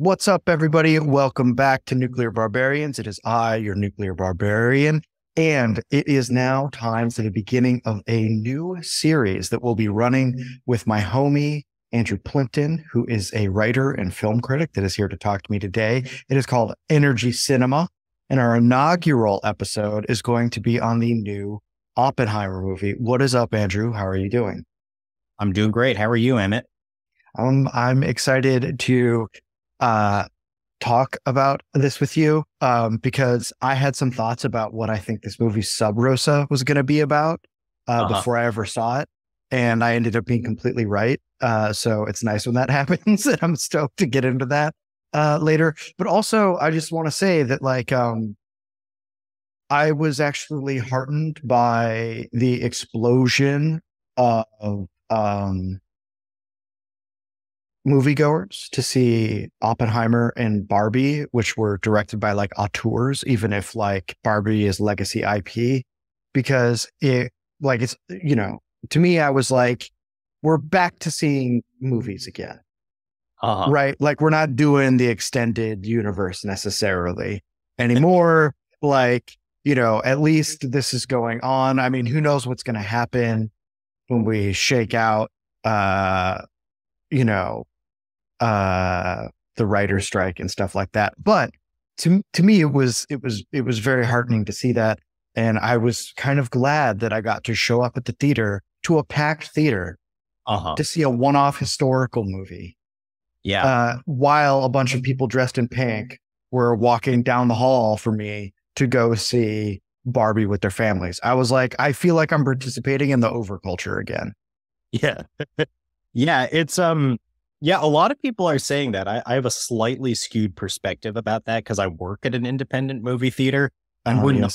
What's up, everybody? Welcome back to Nuclear Barbarians. It is I, your Nuclear Barbarian, and it is now time for the beginning of a new series that we'll be running with my homie, Andrew Plimpton, who is a writer and film critic that is here to talk to me today. It is called Energy Cinema, and our inaugural episode is going to be on the new Oppenheimer movie. What is up, Andrew? How are you doing? I'm doing great. How are you, Emmett? I'm excited to talk about this with you because I had some thoughts about what I think this movie Sub Rosa was going to be about before I ever saw it. And I ended up being completely right. So it's nice when that happens. And I'm stoked to get into that later. But also, I just want to say that I was actually heartened by the explosion of moviegoers to see Oppenheimer and Barbie, which were directed by auteurs, even if Barbie is legacy IP, because it's, to me, I was like, we're back to seeing movies again. Right? We're not doing the extended universe necessarily anymore. At least this is going on. I mean, who knows what's going to happen when we shake out, the writer's strike and stuff like that. But to me, it was very heartening to see that. And I was kind of glad that I got to show up at the theater, to a packed theater, to see a one-off historical movie. Yeah. While a bunch of people dressed in pink were walking down the hall for me to go see Barbie with their families. I was like, I feel like I'm participating in the overculture again. Yeah. Yeah. It's, a lot of people are saying that. I have a slightly skewed perspective about that because I work at an independent movie theater. I wouldn't know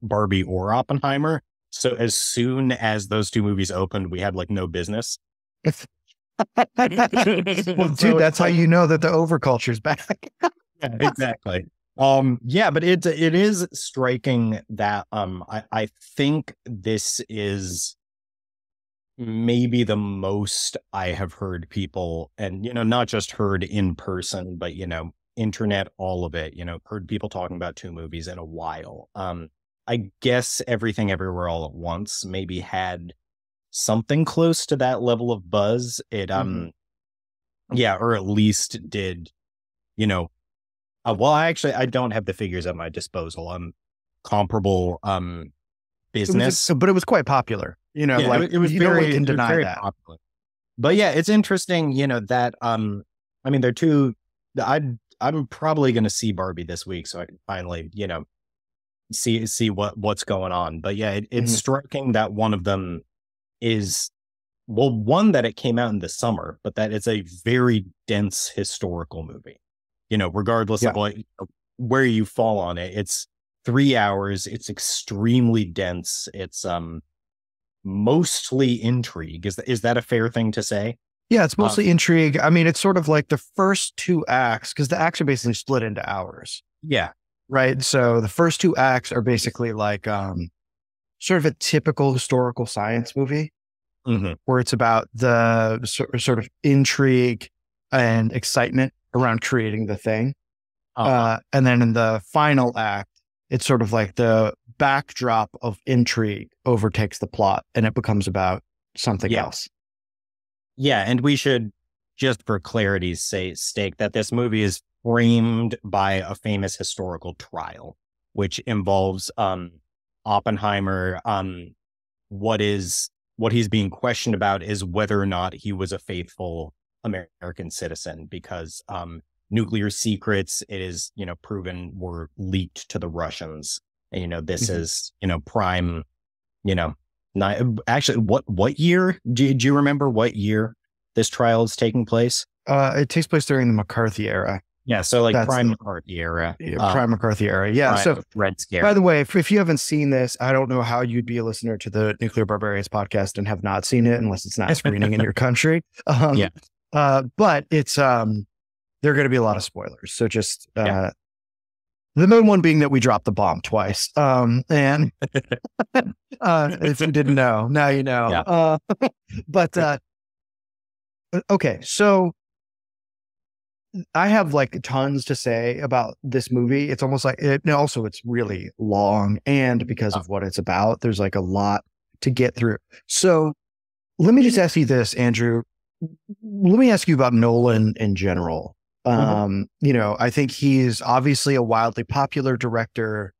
Barbie or Oppenheimer. So as soon as those two movies opened, we had no business. Well, dude, that's how you know that the overculture is back. Yeah, exactly. But it is striking that I think this is maybe the most I have heard people, and not just heard in person, but internet, all of it, heard people talking about two movies in a while. I guess Everything Everywhere All at Once maybe had something close to that level of buzz. It or at least did, I don't have the figures at my disposal. Comparable business, but it was quite popular. It was very can deny that. Popular. But yeah, it's interesting, that they're two. I'm probably going to see Barbie this week, so I can finally, see what's going on. But yeah, it's striking that one of them is, one, that it came out in the summer, but that it's a very dense historical movie. Regardless of where you fall on it, it's 3 hours. It's extremely dense. It's mostly intrigue. Is that a fair thing to say? Yeah, it's mostly intrigue. I mean, it's sort of like the first two acts, because the acts are basically split into hours. Yeah. Right. So the first two acts are basically sort of a typical historical science movie, where it's about the sort of intrigue and excitement around creating the thing. And then in the final act, it's sort of like the backdrop of intrigue overtakes the plot and it becomes about something else. Yeah. And we should, just for clarity's sake, that this movie is framed by a famous historical trial, which involves Oppenheimer. What he's being questioned about is whether or not he was a faithful American citizen, because nuclear secrets, it is, proven, were leaked to the Russians. And, this is, prime, actually, what year? Do you remember what year this trial is taking place? It takes place during the McCarthy era. Yeah. So prime McCarthy era. Prime McCarthy era. Yeah. So Red Scare. By the way, if you haven't seen this, I don't know how you'd be a listener to the Nuclear Barbarians podcast and have not seen it unless it's not screening in your country. But it's, there are going to be a lot of spoilers. So just, the main one being that we dropped the bomb twice. And if you didn't know, now you know. But okay, so I have like tons to say about this movie. It's almost like it, and also it's really long, and because of what it's about, there's like a lot to get through. So let me just ask you this, Andrew. Let me ask you about Nolan in general. I think he's obviously a wildly popular director.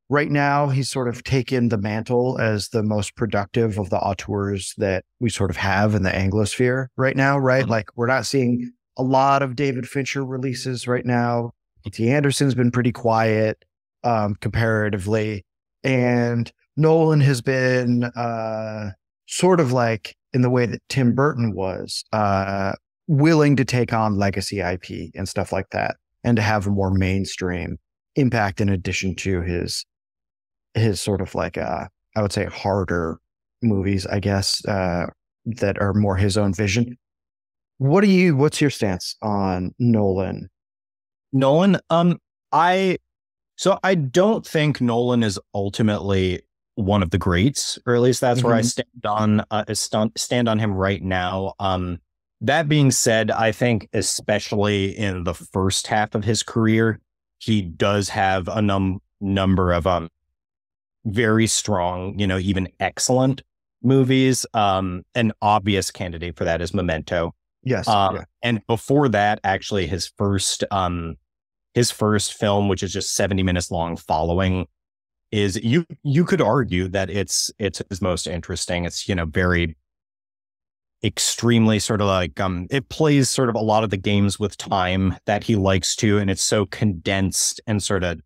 Right now, he's sort of taken the mantle as the most productive of the auteurs that we sort of have in the Anglosphere right now, right? Like, we're not seeing a lot of David Fincher releases right now. P.T. Anderson's been pretty quiet comparatively. And Nolan has been sort of like in the way that Tim Burton was, willing to take on legacy IP and stuff like that, and to have a more mainstream impact in addition to his sort of like I would say harder movies, I guess, that are more his own vision. What's your stance on Nolan? Nolan, I don't think Nolan is ultimately one of the greats, or at least that's where I stand on him right now. That being said, I think especially in the first half of his career, he does have a number of very strong, even excellent movies. An obvious candidate for that is Memento. Yes. And before that, actually, his first film, which is just 70 minutes long, Following, is you could argue that it's his most interesting. It's very extremely sort of like it plays sort of a lot of the games with time that he likes to, and it's so condensed and sort of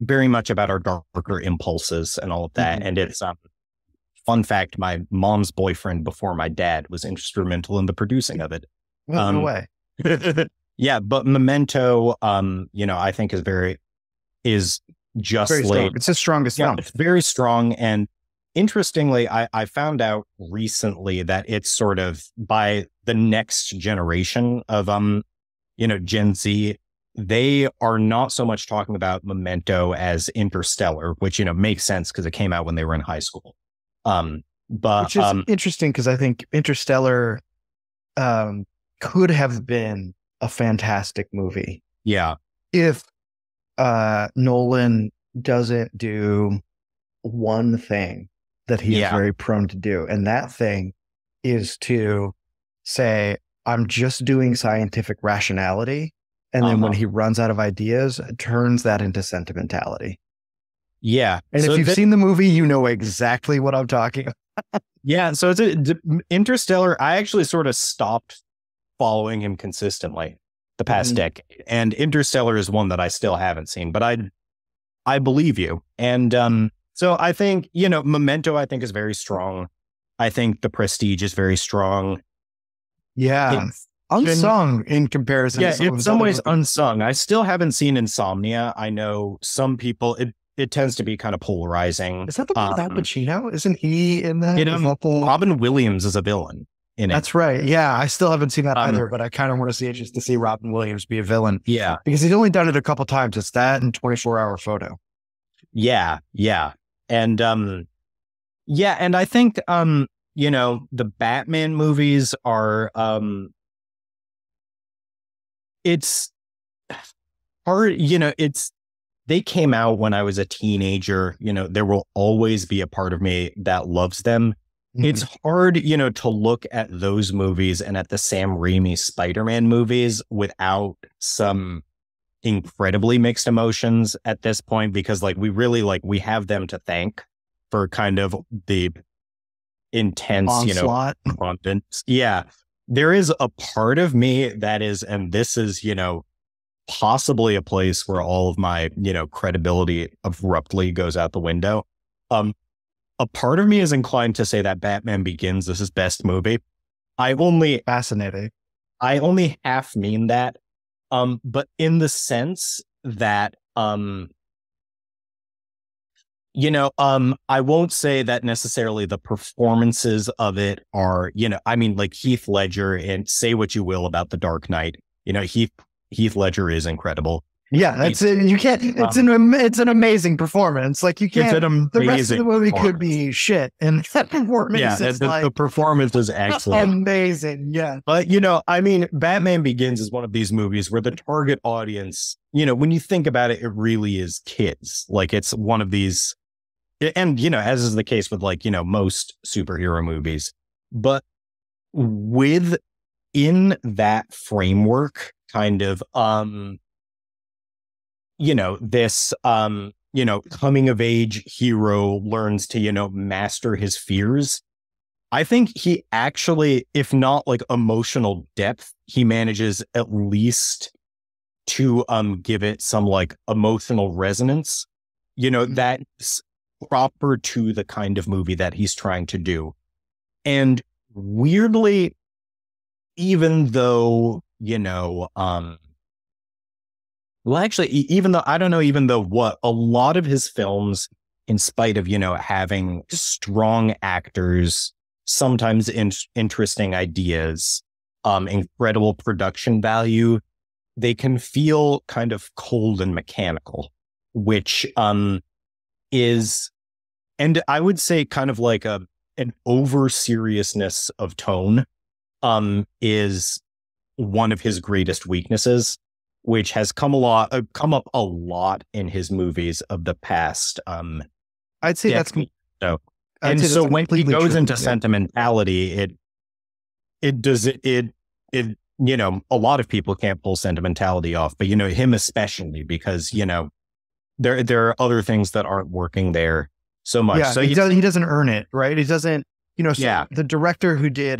very much about our darker impulses and all of that. And it's fun fact, my mom's boyfriend before my dad was instrumental in the producing of it. Well, no way. Yeah, but Memento, I think is just very strong. It's his strongest film. It's very strong. And interestingly, I found out recently that it's sort of by the next generation of Gen Z, they are not so much talking about Memento as Interstellar, which makes sense because it came out when they were in high school. But which is interesting because I think Interstellar could have been a fantastic movie. Yeah. If Nolan doesn't do one thing that he is very prone to do, and that thing is to say, I'm just doing scientific rationality, and then when he runs out of ideas, turns that into sentimentality. Yeah. And so if you've seen the movie, you know exactly what I'm talking about. Yeah. So it's Interstellar. I actually sort of stopped following him consistently the past decade. And Interstellar is one that I still haven't seen, but I believe you. And so I think, Memento, I think, is very strong. I think The Prestige is very strong. Yeah. Unsung in comparison. Yeah, in some ways unsung. I still haven't seen Insomnia. I know some people, it tends to be kind of polarizing. Is that the one with Al Pacino? Isn't he in that? Robin Williams is a villain in it. That's right. Yeah, I still haven't seen that either, but I kind of want to see it just to see Robin Williams be a villain. Yeah. Because he's only done it a couple times. It's that and 24-Hour Photo. Yeah, yeah. And and I think the Batman movies are it's hard, they came out when I was a teenager. There will always be a part of me that loves them. It's hard, to look at those movies and at the Sam Raimi Spider-Man movies without some incredibly mixed emotions at this point, because we have them to thank for kind of the intense, onslaught. Content. Yeah. There is a part of me that is, and this is, possibly a place where all of my, credibility abruptly goes out the window. A part of me is inclined to say that Batman Begins is his best movie. Fascinating. I only half mean that. But in the sense that, I won't say that necessarily the performances of it are, like Heath Ledger, and say what you will about The Dark Knight. Heath Ledger is incredible. Yeah, that's it. You can't. It's an amazing performance. Like you can't. It's an amazing the rest of the movie could be shit, and that performance yeah, is the performance is excellent. amazing. Yeah, But I mean, Batman Begins is one of these movies where the target audience, when you think about it, it really is kids. Like it's one of these, and as is the case with most superhero movies, but within that framework, kind of, this, coming of age hero learns to, master his fears. I think he actually, if not like emotional depth, he manages at least to give it some like emotional resonance, that's proper to the kind of movie that he's trying to do. And weirdly, even though, well, actually, even though I don't know, even though what a lot of his films, in spite of, having strong actors, sometimes interesting ideas, incredible production value, they can feel kind of cold and mechanical, which is, and I would say kind of like an over seriousness of tone is one of his greatest weaknesses, which has come up a lot in his movies of the past. I'd say that's so. And so when he goes into sentimentality, a lot of people can't pull sentimentality off, but him especially, because there are other things that aren't working there so much. Yeah, so he doesn't earn it, right? He doesn't, so the director who did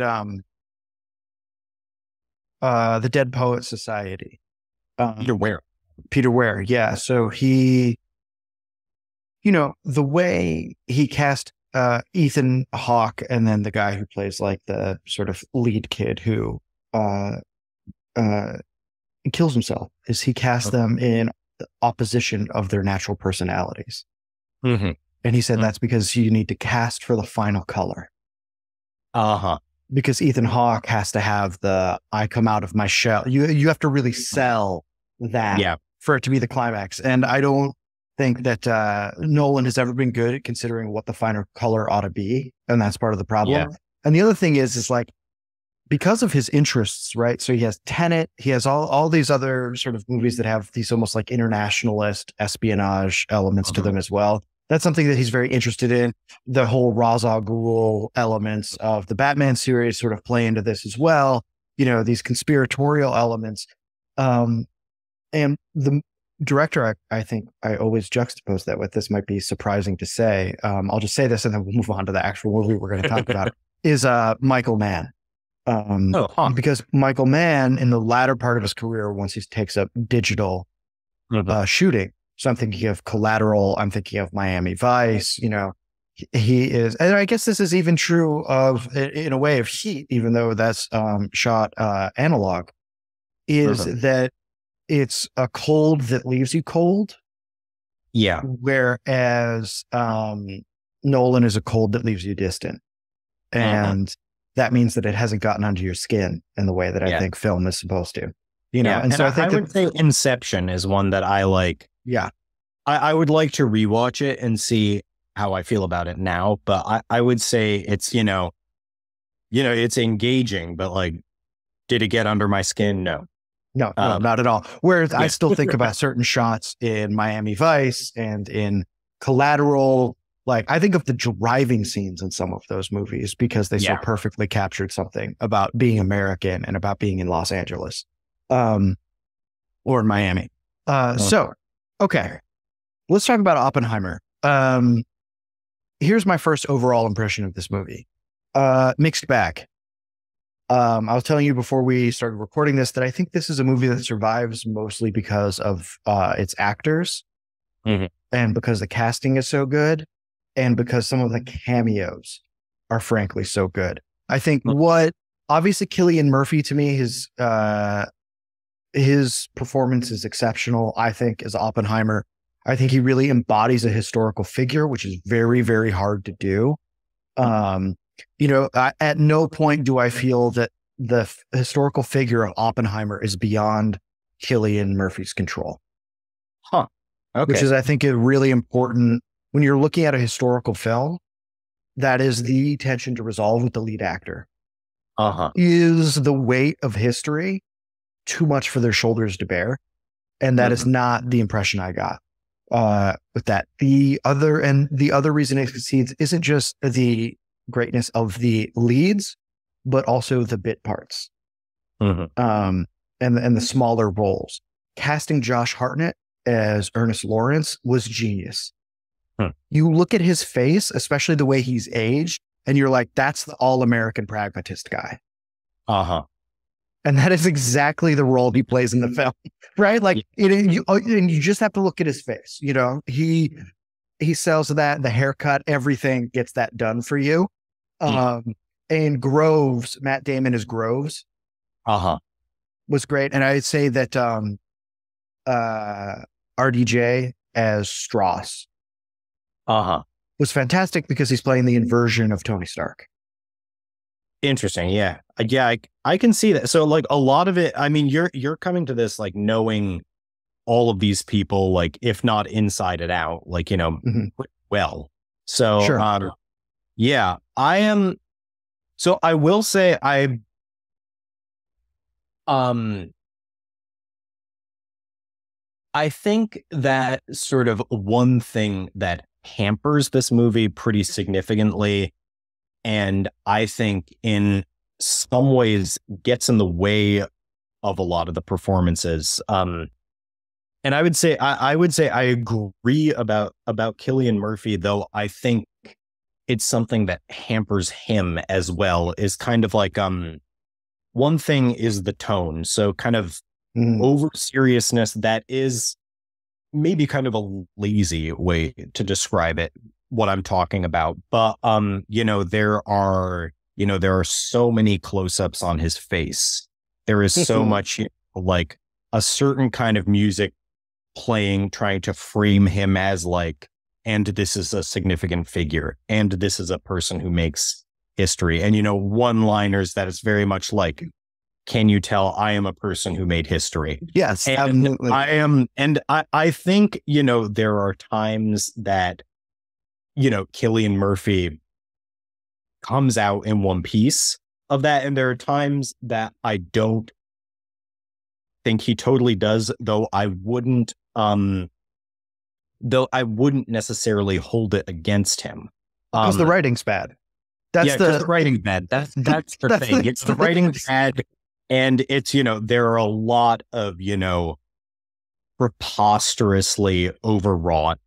the Dead Poets Society, Peter Weir, yeah. So he, the way he cast Ethan Hawke, and then the guy who plays like the sort of lead kid who kills himself, is he cast them in opposition of their natural personalities. Mm-hmm. And he said that's because you need to cast for the final color. Because Ethan Hawke has to have the I come out of my shell. You have to really sell that for it to be the climax. And I don't think that Nolan has ever been good at considering what the final color ought to be. And that's part of the problem. Yeah. And the other thing is like, because of his interests, right? So he has Tenet, he has all these other sort of movies that have these almost like internationalist espionage elements to them as well. That's something that he's very interested in. The whole Ra's al Ghul elements of the Batman series sort of play into this as well. These conspiratorial elements. And the director, I think I always juxtapose that with, this might be surprising to say. I'll just say this and then we'll move on to the actual movie we're going to talk about, is Michael Mann. Because Michael Mann, in the latter part of his career, once he takes up digital shooting, so I'm thinking of Collateral, I'm thinking of Miami Vice, he is, and I guess this is even true of, in a way, of Heat, even though that's shot analog, is that it's a cold that leaves you cold. Yeah. Whereas Nolan is a cold that leaves you distant. And that means that it hasn't gotten under your skin in the way that I think film is supposed to, And so I would say Inception is one that I like. Yeah. I would like to rewatch it and see how I feel about it now. But I would say it's, it's engaging, but like, did it get under my skin? No. No, not at all. Whereas I still think about certain shots in Miami Vice and in Collateral. Like, I think of the driving scenes in some of those movies because they so perfectly captured something about being American and about being in Los Angeles, or in Miami. So, okay, let's talk about Oppenheimer. Here's my first overall impression of this movie. Mixed bag. I was telling you before we started recording this that I think this is a movie that survives mostly because of its actors, and because the casting is so good, and because some of the cameos are frankly so good. I think obviously Cillian Murphy, to me, his performance is exceptional, I think, as Oppenheimer. I think he really embodies a historical figure, which is very, very hard to do. At no point do I feel that the historical figure of Oppenheimer is beyond Cillian Murphy's control. Huh. Okay. Which is, I think, a really important when you're looking at a historical film. That is the tension to resolve with the lead actor. Is the weight of history too much for their shoulders to bear? And that is not the impression I got with that. The other reason it succeeds isn't just the greatness of the leads, but also the bit parts, and the smaller roles. Casting Josh Hartnett as Ernest Lawrence was genius. You look at his face, especially the way he's aged, and you're like, that's the all-American pragmatist guy. And that is exactly the role he plays in the film, right? Like, and you just have to look at his face. You know, he sells that, the haircut, everything gets that done for you. And Groves, Matt Damon as Groves, was great. And I'd say that RDJ as Strauss was fantastic because he's playing the inversion of Tony Stark. Interesting. Yeah. I can see that. So like a lot of it, I mean, you're coming to this, like knowing all of these people, like if not inside and out, like, you know, well, so, Sure. Yeah, I am. So I will say I think that sort of one thing that hampers this movie pretty significantly, and I think in some ways gets in the way of a lot of the performances. And I would say I agree about Cillian Murphy, though I think it's something that hampers him as well. Is kind of like one thing is the tone, so kind of over seriousness that is maybe kind of a lazy way to describe it, what I'm talking about. But you know, there are so many close-ups on his face. There is so much, you know, like a certain kind of music playing, trying to frame him as like, and this is a significant figure, and this is a person who makes history. And, you know, one-liners that is very much like, can you tell I am a person who made history? Yes, and absolutely. I am. And I think, you know, there are times that, you know, Cillian Murphy comes out in one piece of that. And there are times that I don't think he totally does, though I wouldn't necessarily hold it against him. Because the writing's bad. That's the writing's bad. That's the thing. It's the writing's bad. And it's, you know, there are a lot of, you know, preposterously overwrought,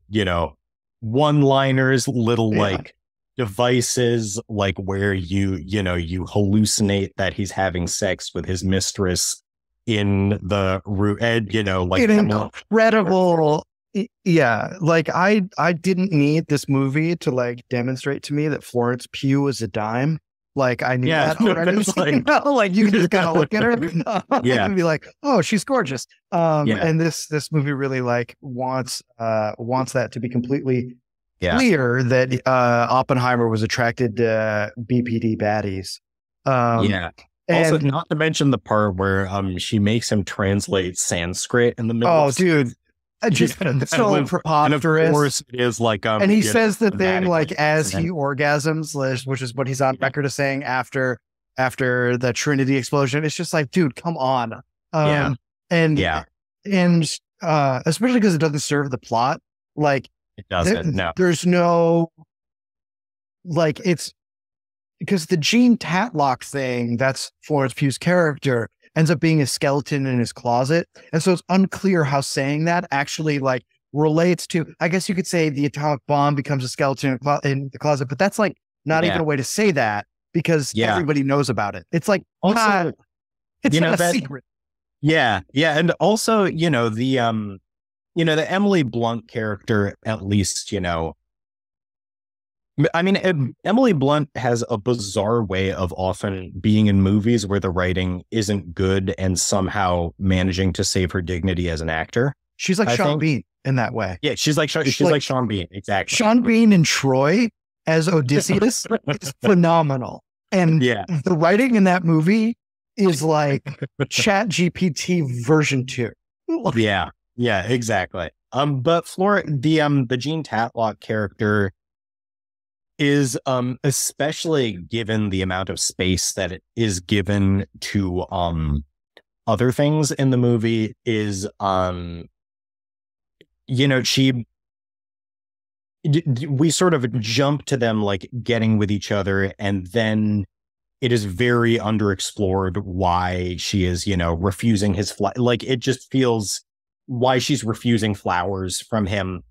you know, one-liners, little like devices, like where you hallucinate that he's having sex with his mistress in the room, and, you know, like incredible. Yeah, like I didn't need this movie to like demonstrate to me that Florence Pugh was a dime. Like I knew that already. Like you can just kind of look at her and be like, oh, she's gorgeous. And this movie really like wants that to be completely clear that Oppenheimer was attracted to BPD baddies. Also, not to mention the part where she makes him translate Sanskrit in the middle. Oh, dude. Just so preposterous. And of course, it is like, and he says the thing like as he orgasms, which is what he's on record as saying after the Trinity explosion. It's just like, dude, come on. And especially because it doesn't serve the plot. Like it doesn't. No, there's no like it's because the Gene Tatlock thing, that's Florence Pugh's character, ends up being a skeleton in his closet. And so it's unclear how saying that actually like relates to, I guess you could say the atomic bomb becomes a skeleton in the closet, but that's like not even a way to say that because everybody knows about it. It's like, also, it's not a secret. Yeah. Yeah. And also, you know, the Emily Blunt character, at least, you know, I mean, Emily Blunt has a bizarre way of often being in movies where the writing isn't good and somehow managing to save her dignity as an actor. She's like Sean Bean in that way. Yeah, she's like Sean Bean, exactly. Sean Bean in Troy as Odysseus is phenomenal. And the writing in that movie is like Chat GPT version 2. Yeah. Yeah, exactly. But the Gene Tatlock character is especially given the amount of space that it is given to other things in the movie is she we sort of jump to them like getting with each other, and then it is very underexplored why she is, refusing his like it just feels why she's refusing flowers from him.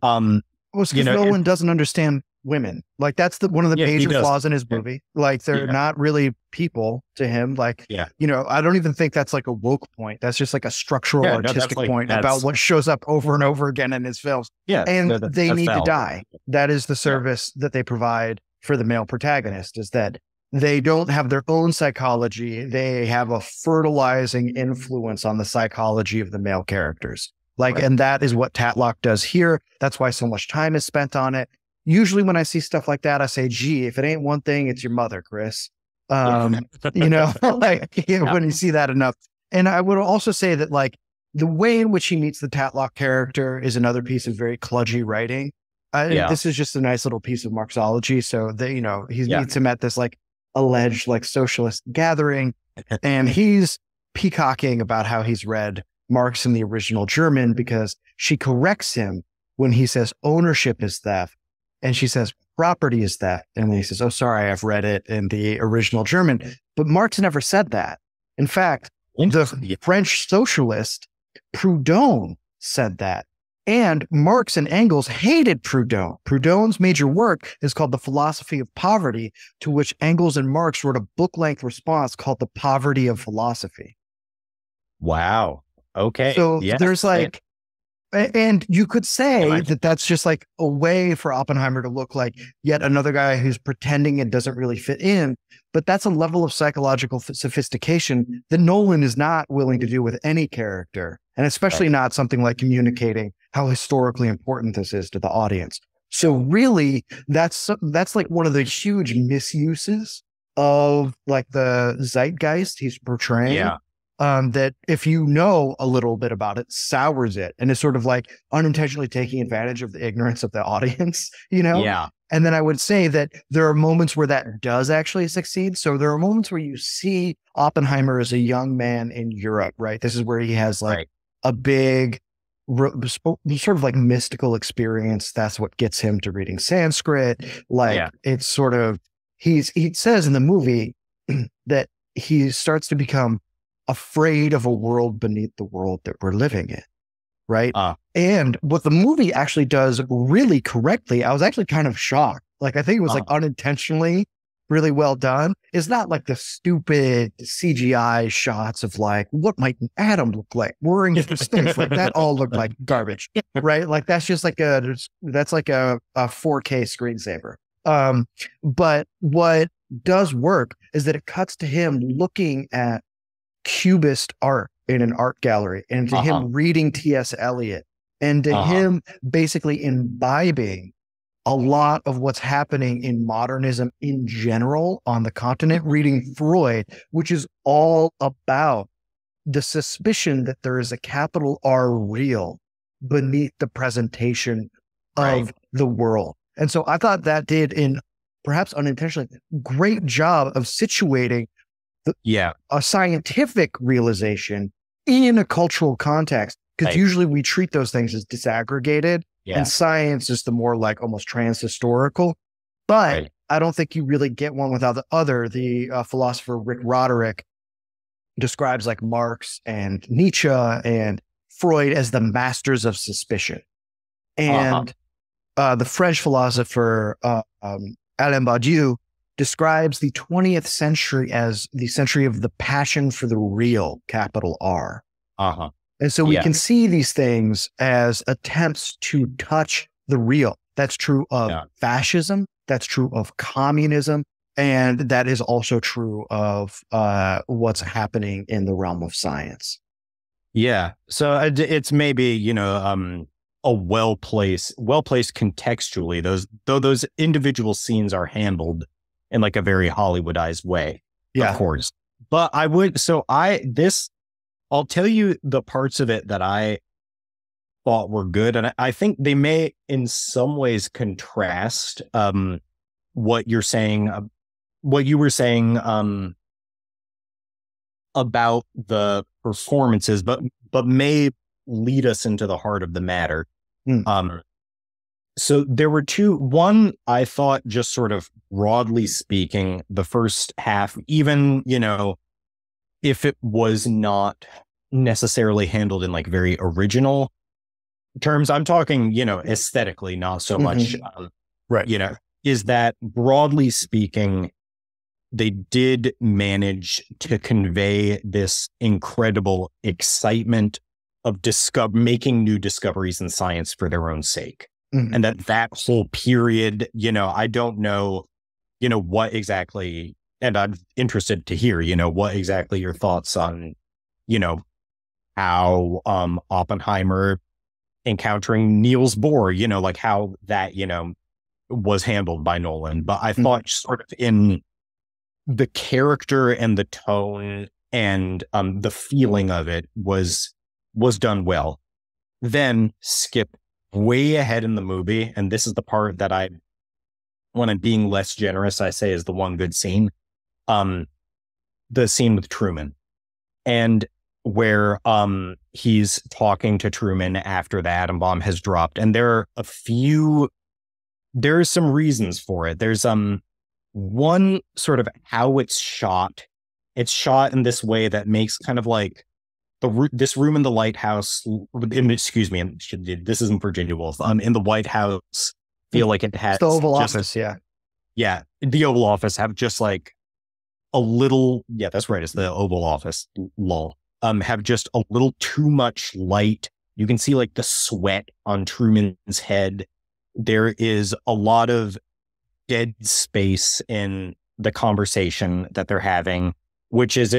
Well, it's because no one doesn't understand women. Like that's one of the major flaws in his movie. Like they're not really people to him. Like, I don't even think that's like a woke point. That's just like a structural artistic point about what shows up over and over again in his films. Yeah. And they need to die. That is the service that they provide for the male protagonist, is that they don't have their own psychology. They have a fertilizing influence on the psychology of the male characters. And that is what Tatlock does here. That's why so much time is spent on it. Usually when I see stuff like that, I say, gee, if it ain't one thing, it's your mother, Chris. When you see that enough. And I would also say that like the way in which he meets the Tatlock character is another piece of very kludgy writing. This is just a nice little piece of Marxology. So that, he meets him at this like alleged like socialist gathering, and he's peacocking about how he's read Marx in the original German, because she corrects him when he says ownership is theft, and she says property is theft. And then he says, oh, sorry, I've read it in the original German. But Marx never said that. In fact, the French socialist Proudhon said that. And Marx and Engels hated Proudhon. Proudhon's major work is called The Philosophy of Poverty, to which Engels and Marx wrote a book-length response called The Poverty of Philosophy. Wow. Okay. So there's like, and you could say that that's just like a way for Oppenheimer to look like yet another guy who's pretending it doesn't really fit in. But that's a level of psychological sophistication that Nolan is not willing to do with any character, and especially not something like communicating how historically important this is to the audience. So really, that's like one of the huge misuses of like the zeitgeist he's portraying. Yeah. That if you know a little bit about it, sours it, and is sort of like unintentionally taking advantage of the ignorance of the audience, Yeah. And then I would say that there are moments where that does actually succeed. So there are moments where you see Oppenheimer as a young man in Europe, right? This is where he has like a big sort of like mystical experience. That's what gets him to reading Sanskrit. It's sort of, he says in the movie that he starts to become afraid of a world beneath the world that we're living in. Right. And what the movie actually does really correctly, I was actually kind of shocked. Like, I think it was like unintentionally really well done. It's not like the stupid CGI shots of like, what might an atom look like? Whirring through space. Like that all looked like garbage. Right. Like that's just like a 4K screensaver. But what does work is that it cuts to him looking at Cubist art in an art gallery, and to him reading T.S. Eliot, and to him basically imbibing a lot of what's happening in modernism in general on the continent, reading Freud, which is all about the suspicion that there is a capital R real beneath the presentation of the world. And so I thought that did, in perhaps unintentionally, great job of situating a scientific realization in a cultural context, because usually we treat those things as disaggregated, and science is the more like almost trans-historical. But I don't think you really get one without the other. The philosopher Rick Roderick describes like Marx and Nietzsche and Freud as the masters of suspicion. And the French philosopher Alain Badiou describes the 20th century as the century of the passion for the real, capital R. And so we can see these things as attempts to touch the real. That's true of fascism. That's true of communism. And that is also true of what's happening in the realm of science. Yeah. So it's maybe, a well-placed contextually, those individual scenes are handled in like a very Hollywoodized way, of course. But I'll tell you the parts of it that I thought were good. And I think they may in some ways contrast what you're saying, what you were saying about the performances, but may lead us into the heart of the matter. So there were two. One, I thought, just sort of broadly speaking, the first half, even, you know, if it was not necessarily handled in like very original terms, I'm talking, you know, aesthetically, not so much, right, you know, is that broadly speaking, they did manage to convey this incredible excitement of making new discoveries in science for their own sake. And that whole period, you know, I don't know, you know, what exactly, and I'm interested to hear, you know, what exactly your thoughts on, you know, how Oppenheimer encountering Niels Bohr, you know, like how that, you know, was handled by Nolan. But I thought sort of in the character and the tone and the feeling of it was done well. Then skip way ahead in the movie, and this is the part that I, when I'm being less generous, I say is the one good scene. The scene with Truman, and where he's talking to Truman after the atom bomb has dropped, and there's some reasons for it. There's one, sort of how it's shot. It's shot in this way that makes kind of like this room in the lighthouse, excuse me, this isn't Virginia Woolf, in the White House, feel like it has the Oval Office, yeah, the Oval Office have just like a little, yeah, that's right, it's the Oval Office, lol, have just a little too much light. You can see like the sweat on Truman's head. There is a lot of dead space in the conversation that they're having, which is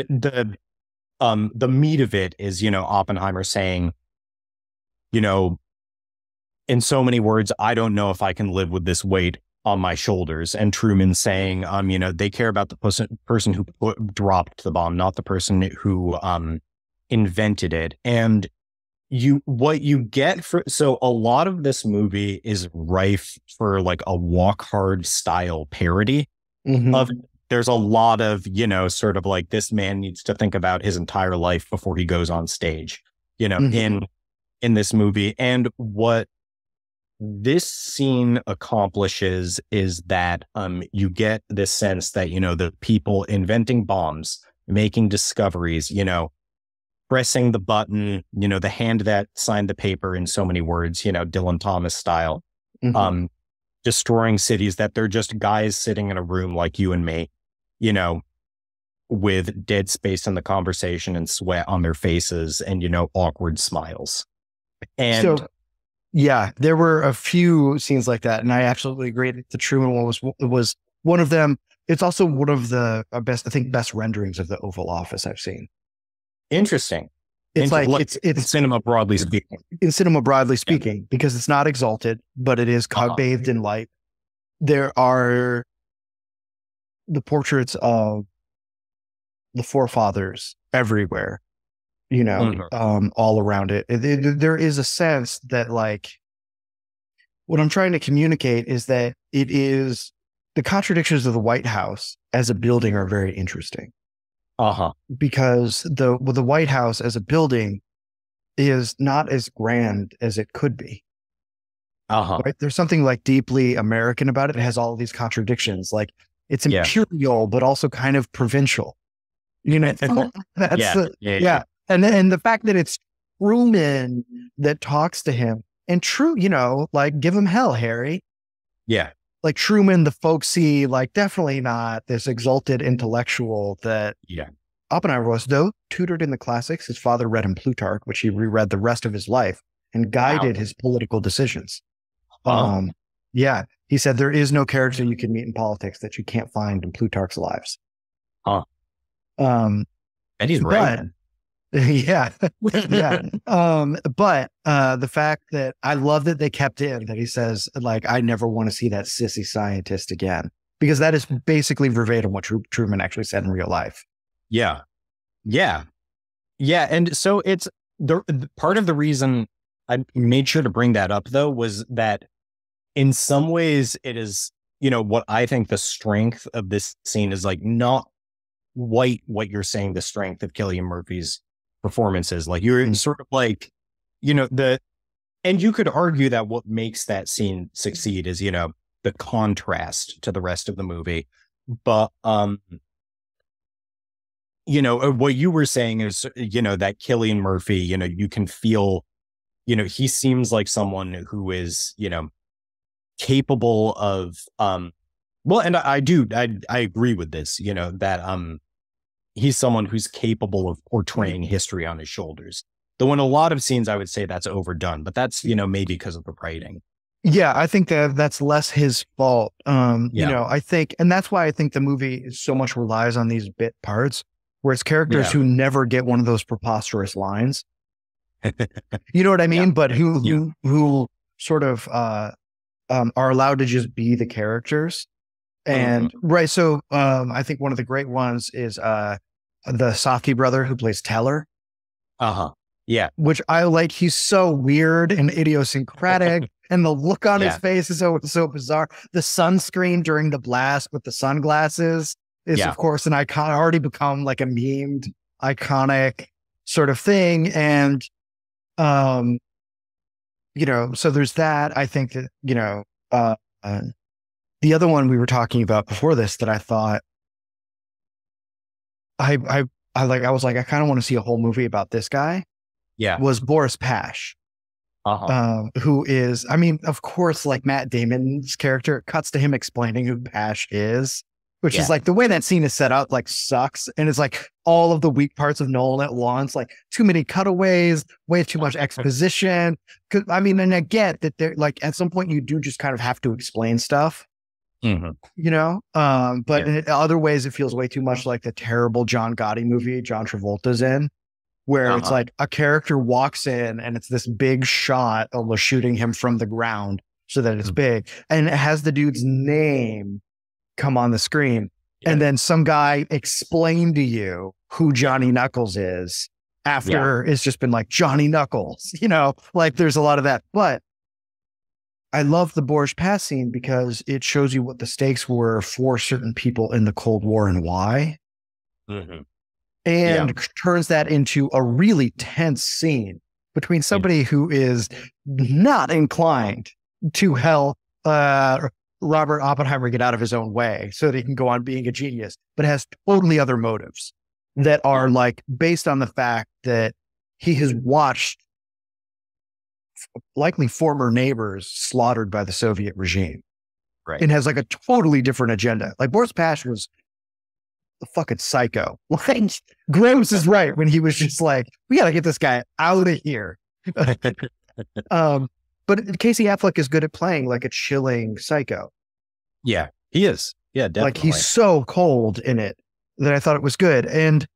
the meat of it is, you know, Oppenheimer saying, you know, in so many words, I don't know if I can live with this weight on my shoulders. And Truman saying, you know, they care about the person who dropped the bomb, not the person who invented it. And what you get so a lot of this movie is rife for like a Walk Hard style parody of. There's a lot of, you know, sort of like this man needs to think about his entire life before he goes on stage, you know, in this movie. And what this scene accomplishes is that you get this sense that, you know, the people inventing bombs, making discoveries, you know, pressing the button, you know, the hand that signed the paper in so many words, you know, Dylan Thomas style, destroying cities, that they're just guys sitting in a room like you and me, you know, with dead space in the conversation and sweat on their faces and, you know, awkward smiles. And so, yeah, there were a few scenes like that. And I absolutely agree that the Truman one was one of them. It's also one of the best renderings of the Oval Office I've seen. Interesting. It's it's cinema broadly speaking. In cinema broadly speaking, because it's not exalted, but it is bathed in light. There are the portraits of the forefathers everywhere, you know, all around it. There is a sense that, like, what I'm trying to communicate is that it is the contradictions of the White House as a building are very interesting. Because the White House as a building is not as grand as it could be. Right? There's something like deeply American about it. It has all of these contradictions. Like, it's imperial, but also kind of provincial. You know, that's And the fact that it's Truman that talks to him, and you know, like, give him hell, Harry. Yeah. Like Truman, the folksy, like, definitely not this exalted intellectual that Oppenheimer was, though tutored in the classics. His father read him Plutarch, which he reread the rest of his life and guided his political decisions. Yeah. He said there is no character you can meet in politics that you can't find in Plutarch's lives. And he's right. Yeah. But the fact that I love that they kept in that he says, like, I never want to see that sissy scientist again, because that is basically verbatim what Truman actually said in real life. Yeah. And so it's the part of the reason I made sure to bring that up though, was that in some ways it is, what I think the strength of this scene is like not quite what you're saying the strength of Cillian Murphy's performance is. Like you're sort of like, and you could argue that what makes that scene succeed is, the contrast to the rest of the movie. But, what you were saying is, that Cillian Murphy, you can feel, he seems like someone who is, capable of, well, and I agree with this, that, he's someone who's capable of portraying history on his shoulders. Though in a lot of scenes, I would say that's overdone, but that's, maybe because of the writing. Yeah, I think that's less his fault. I think, and that's why I think the movie so much relies on these bit parts where it's characters who never get one of those preposterous lines. You know what I mean? But who sort of are allowed to just be the characters. And right. So I think one of the great ones is the Safdie brother who plays Teller. Yeah. Which I like. He's so weird and idiosyncratic. And the look on his face is so bizarre. The sunscreen during the blast with the sunglasses is, of course, an icon, already become like a memed, iconic sort of thing. And, so there's that. I think that, the other one we were talking about before this that I thought I was like, I kind of want to see a whole movie about this guy. Yeah. Was Boris Pash. Who is, I mean, of course, like Matt Damon's character, cuts to him explaining who Pash is, which is like the way that scene is set up, like sucks. And it's like all of the weak parts of Nolan at once, like too many cutaways, way too much exposition. I mean, and I get that they're like, at some point you do just kind of have to explain stuff, but in other ways it feels way too much like the terrible John Gotti movie John Travolta's in. Where it's like a character walks in and it's this big shot almost shooting him from the ground so that it's big. And it has the dude's name come on the screen. Yeah. And then some guy explained to you who Johnny Knuckles is after it's just been like Johnny Knuckles, like there's a lot of that. But I love the Boris Pass scene because it shows you what the stakes were for certain people in the Cold War and why. And turns that into a really tense scene between somebody who is not inclined to help Robert Oppenheimer get out of his own way so that he can go on being a genius, but has totally other motives that are like based on the fact that he has watched likely former neighbors slaughtered by the Soviet regime. Right. And has like a totally different agenda. Like Boris Pash was a fucking psycho. Like Groves is right when he was just like, we got to get this guy out of here. But Casey Affleck is good at playing like a chilling psycho. Yeah, he is. Yeah, definitely. Like he's so cold in it that I thought it was good. And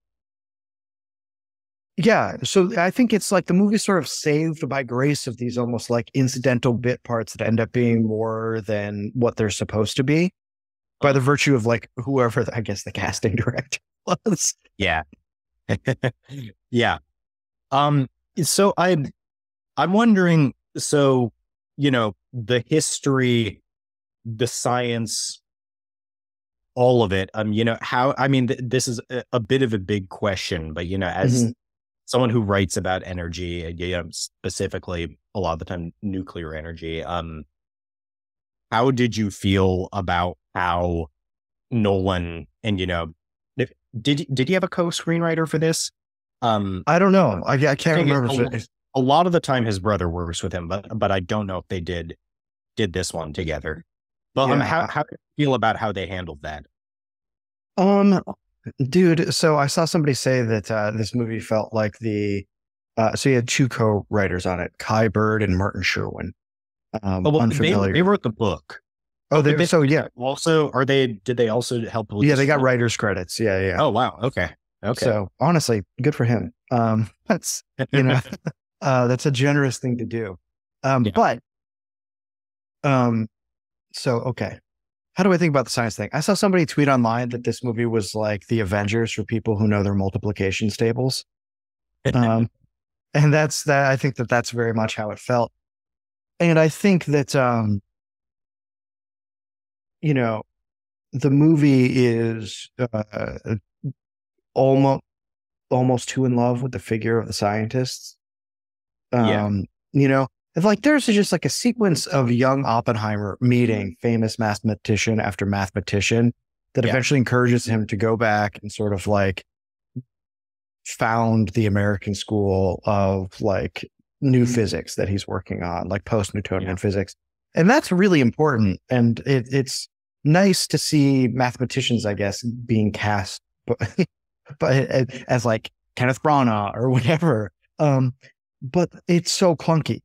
so I think it's like the movie's sort of saved by grace of these almost like incidental bit parts that end up being more than what they're supposed to be. By the virtue of like whoever, I guess the casting director was. Yeah. Yeah. So I'm wondering, so, the history, the science, all of it, how, I mean, this is a bit of a big question, but, as someone who writes about energy, specifically a lot of the time, nuclear energy, how did you feel about how Nolan and, did he have a co-screenwriter for this? I don't know. I can't remember. A lot of the time his brother works with him, but I don't know if they did this one together. But how do you feel about how they handled that? Dude, so I saw somebody say that this movie felt like so you had two co-writers on it, Kai Bird and Martin Sherwin. Unfamiliar. They wrote the book. Also, did they also help with they got writer's credits. Yeah. Oh, wow. Okay. So honestly, good for him. That's, that's a generous thing to do. Okay. How do I think about the science thing? I saw somebody tweet online that this movie was like the Avengers for people who know their multiplication tables. And that's that. I think that that's very much how it felt. And I think that, you know, the movie is almost almost too in love with the figure of the scientists. Yeah. You know, it's like there's just like a sequence of young Oppenheimer meeting famous mathematician after mathematician that Yeah. eventually encourages him to go back and sort of like found the American school of like new physics that he's working on, like post-Newtonian Yeah. physics. And that's really important. And it's nice to see mathematicians, I guess, being cast but as like Kenneth Branagh or whatever. But it's so clunky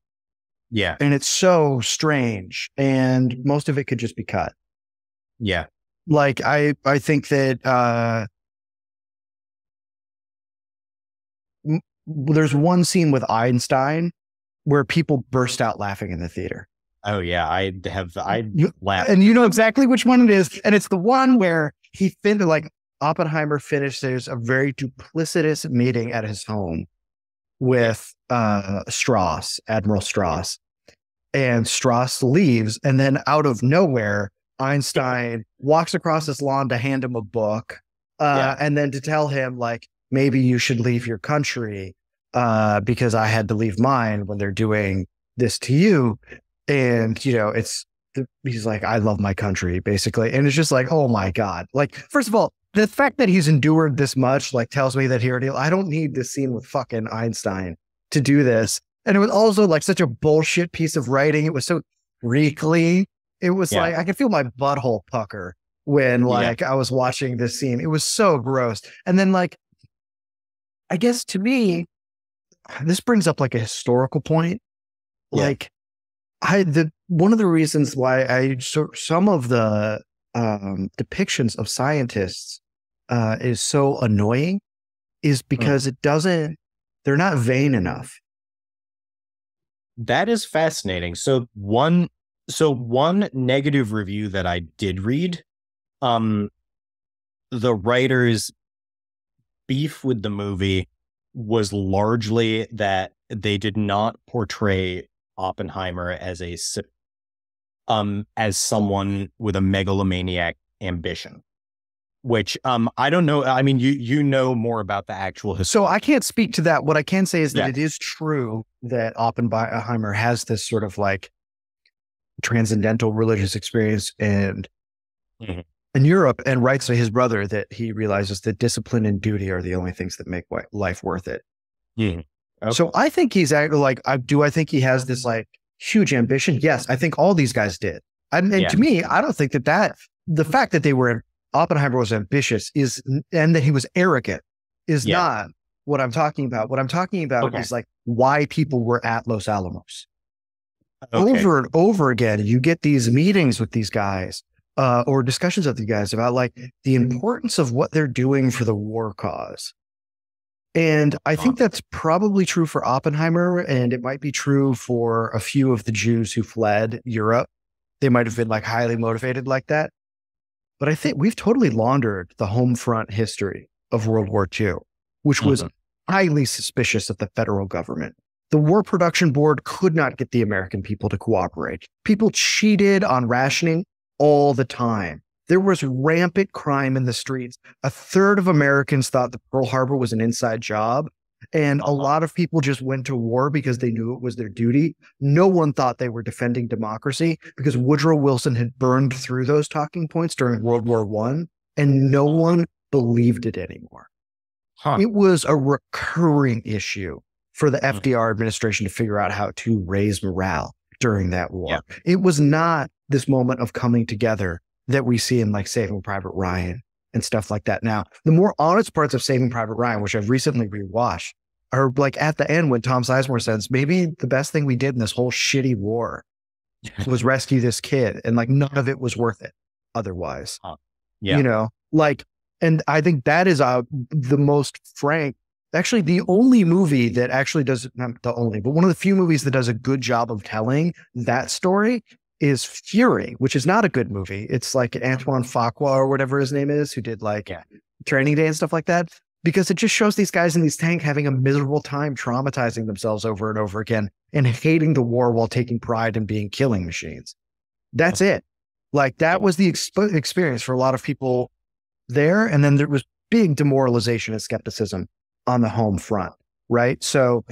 Yeah. and it's so strange, and most of it could just be cut. Yeah. Like I think that there's one scene with Einstein where people burst out laughing in the theater. Oh yeah. I laughed. And you know exactly which one it is. And it's the one where like Oppenheimer finishes a very duplicitous meeting at his home with Strauss, Admiral Strauss. And Strauss leaves. And then out of nowhere, Einstein walks across his lawn to hand him a book. And then to tell him, like, maybe you should leave your country because I had to leave mine when they're doing this to you. And, you know, he's like, I love my country, basically. And it's just like, oh my God. Like, first of all, the fact that he's endured this much, like, tells me that I don't need this scene with fucking Einstein to do this. And it was also like such a bullshit piece of writing. It was so wrinkly. It was like, I could feel my butthole pucker when like I was watching this scene. It was so gross. And then like, I guess to me, this brings up like a historical point. Like one of the reasons why some of the depictions of scientists is so annoying is because they're not vain enough. That is fascinating. So one negative review that I did read, the writer's beef with the movie was largely that they did not portray Oppenheimer as as someone with a megalomaniac ambition. Which I don't know. I mean, you know more about the actual history. So I can't speak to that. What I can say is that it is true that Oppenheimer has this sort of like transcendental religious experience in Europe, and writes to his brother that he realizes that discipline and duty are the only things that make life worth it. Okay. So I think he's actually like, I think he has this like huge ambition. Yes, I think all these guys did. And to me, I don't think that the fact that Oppenheimer was ambitious and that he was arrogant is not what I'm talking about. What I'm talking about is like why people were at Los Alamos. Over and over again, you get these meetings with these guys or discussions of these guys about like the importance of what they're doing for the war cause. And I think that's probably true for Oppenheimer, and it might be true for a few of the Jews who fled Europe. They might have been like highly motivated like that. But I think we've totally laundered the home front history of World War II, which was highly suspicious of the federal government. The War Production Board could not get the American people to cooperate. People cheated on rationing all the time. There was rampant crime in the streets. A third of Americans thought that Pearl Harbor was an inside job. And a lot of people just went to war because they knew it was their duty. No one thought they were defending democracy because Woodrow Wilson had burned through those talking points during World War I, and no one believed it anymore. It was a recurring issue for the FDR administration to figure out how to raise morale during that war. It was not this moment of coming together that we see in like Saving Private Ryan and stuff like that. Now, the more honest parts of Saving Private Ryan, which I've recently rewatched, are like at the end when Tom Sizemore says, maybe the best thing we did in this whole shitty war was rescue this kid. And like none of it was worth it otherwise. You know, like, and I think that is the most frank, actually the only movie that actually does, not the only, but one of the few movies that does a good job of telling that story is Fury, which is not a good movie. It's like Antoine Fuqua or whatever his name is, who did like Training Day and stuff like that. because it just shows these guys in these tanks having a miserable time traumatizing themselves over and over again and hating the war while taking pride in being killing machines. That's it. Like that was the experience for a lot of people there. And then there was big demoralization and skepticism on the home front. Right. So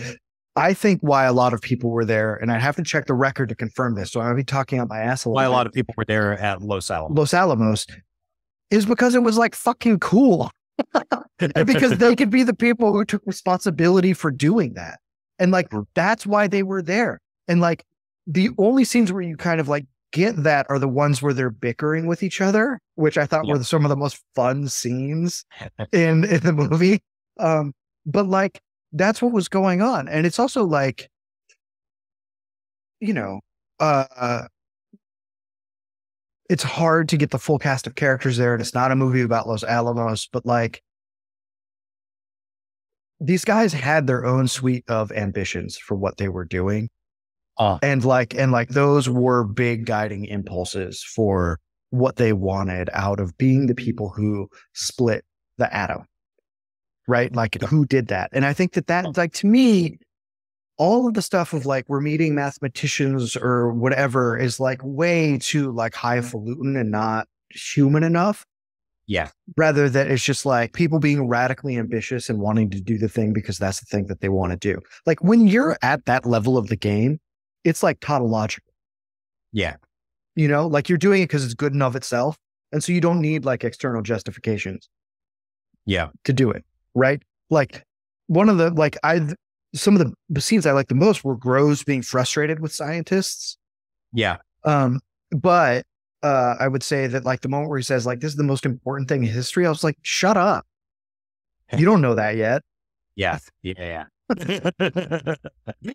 I think why a lot of people were there, and I have to check the record to confirm this, so I'll be talking out my ass a little bit. Why a lot of people were there at Los Alamos. Los Alamos is because it was like fucking cool. Because they could be the people who took responsibility for doing that. And like, that's why they were there. And like, the only scenes where you kind of like get that are the ones where they're bickering with each other, which I thought were some of the most fun scenes in the movie. But like, that's what was going on. And it's also like, you know, it's hard to get the full cast of characters there. And it's not a movie about Los Alamos, but like, these guys had their own suite of ambitions for what they were doing. And those were big guiding impulses for what they wanted out of being the people who split the atom. Right? Like who did that? And I think that like, to me, all of the stuff of like, we're meeting mathematicians or whatever is like way too like highfalutin and not human enough. Yeah. Rather than it's just like people being radically ambitious and wanting to do the thing because that's the thing that they want to do. Like when you're at that level of the game, it's like tautological. Yeah. You know, like you're doing it because it's good and of itself. And so you don't need like external justifications. Yeah. To do it. Right. Like one of the, like some of the scenes I like the most were Groves being frustrated with scientists. Yeah. But I would say that like the moment where he says like, this is the most important thing in history. I was like, shut up. You don't know that yet. Yeah. Yeah.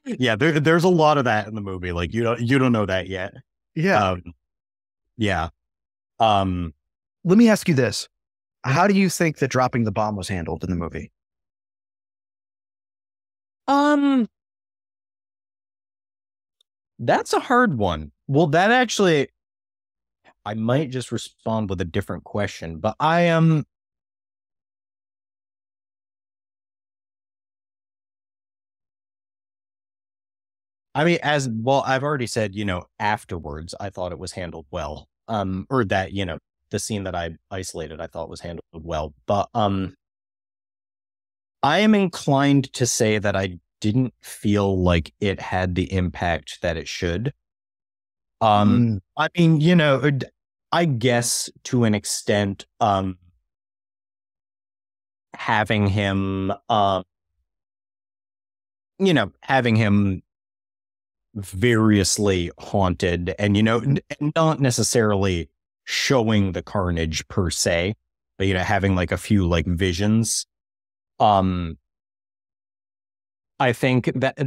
Yeah. There's a lot of that in the movie. Like you don't know that yet. Yeah. Yeah. Let me ask you this. How do you think that dropping the bomb was handled in the movie? That's a hard one. Well, that actually, I might just respond with a different question, but I mean, as well, I've already said, afterwards, I thought it was handled well. Or that, the scene that I isolated, I thought was handled well. But I am inclined to say that I didn't feel like it had the impact that it should. I mean, I guess to an extent, having him, having him variously haunted and, and not necessarily showing the carnage per se, but, having like a few like visions. I think that,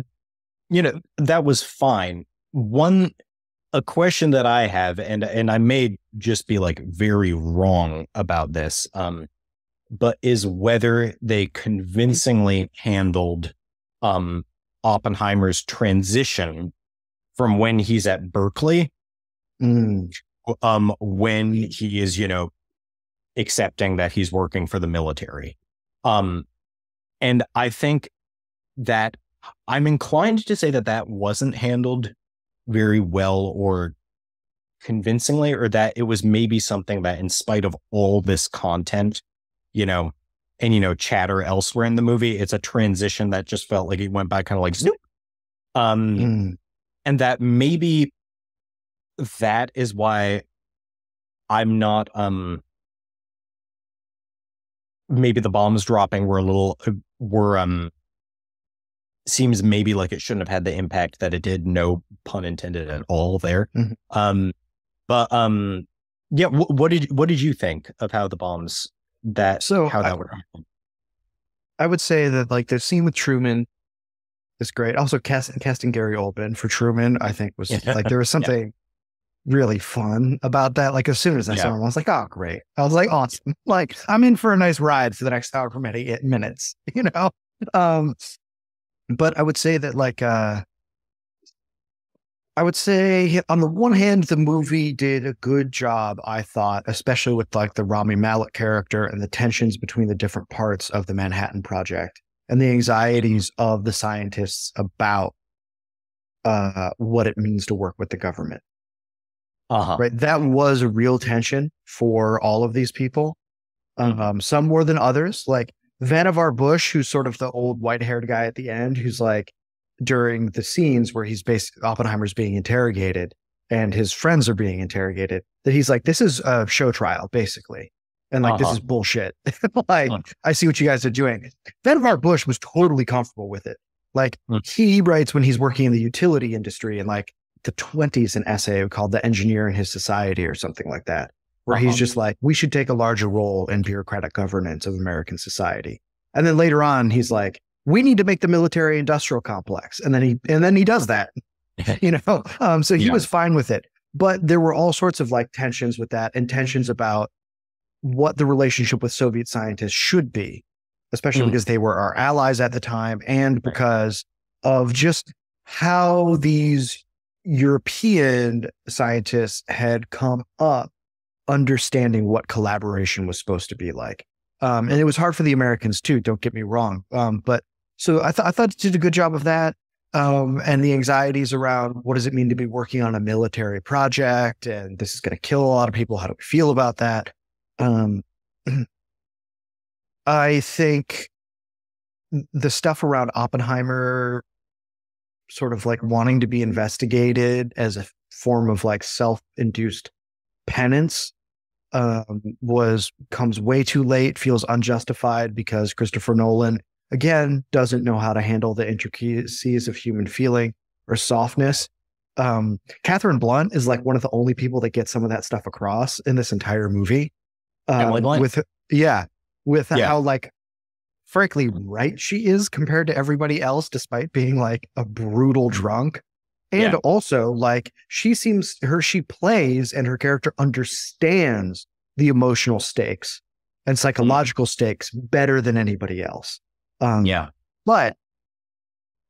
that was fine. A question that I have, and I may just be like very wrong about this, but is whether they convincingly handled Oppenheimer's transition from when he's at Berkeley, when he is, accepting that he's working for the military. And I think that I'm inclined to say that wasn't handled very well or convincingly, or that it was maybe something that in spite of all this content, and, chatter elsewhere in the movie, it's a transition that just felt like it went by kind of like snoop. And that maybe that is why I'm not, maybe the bombs dropping seems maybe like it shouldn't have had the impact that it did. No pun intended at all there. But yeah, what did you think of how the bombs how that would happen? I would say that like the scene with Truman is great. Also casting Gary Oldman for Truman, I think was like, there was something really fun about that. Like as soon as I saw him, I was like, oh, great. I was like, awesome. Like I'm in for a nice ride for the next hour from 8 minutes, but I would say that like, I would say on the one hand, the movie did a good job, I thought, especially with like the Rami Malek character and the tensions between the different parts of the Manhattan Project and the anxieties of the scientists about what it means to work with the government. Right. That was a real tension for all of these people. Some more than others, like Vannevar Bush, who's sort of the old white-haired guy at the end, who's like during the scenes where he's basically Oppenheimer's being interrogated and his friends are being interrogated, that he's like, this is a show trial, basically. And like, this is bullshit. Like, I see what you guys are doing. Vannevar Bush was totally comfortable with it. Like, he writes when he's working in the utility industry in like the 20s, an essay called The Engineer in His Society or something like that, where he's just like, we should take a larger role in bureaucratic governance of American society. And then later on, he's like, we need to make the military industrial complex. And then he does that, you know? So he was fine with it, but there were all sorts of like tensions with that and tensions about what the relationship with Soviet scientists should be, especially because they were our allies at the time and because of just how these European scientists had come up understanding what collaboration was supposed to be like. And it was hard for the Americans too, don't get me wrong. But so I thought it did a good job of that. And the anxieties around what does it mean to be working on a military project? And this is going to kill a lot of people. How do we feel about that? I think the stuff around Oppenheimer sort of like wanting to be investigated as a form of like self-induced penance comes way too late, feels unjustified because Christopher Nolan, again, doesn't know how to handle the intricacies of human feeling or softness. Catherine Blunt is like one of the only people that gets some of that stuff across in this entire movie. With how like frankly right she is compared to everybody else, despite being like a brutal drunk. And also like she plays and her character understands the emotional stakes and psychological stakes better than anybody else. But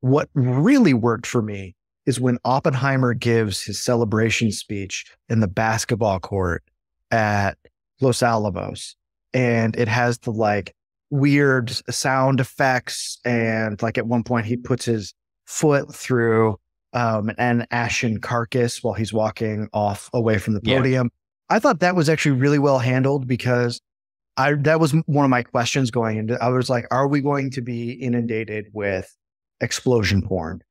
what really worked for me is when Oppenheimer gives his celebration speech in the basketball court at Los Alamos, and it has the like weird sound effects, and like at one point he puts his foot through an ashen carcass while he's walking off away from the podium. I thought that was actually really well handled because that was one of my questions going into. I was like, are we going to be inundated with explosion porn?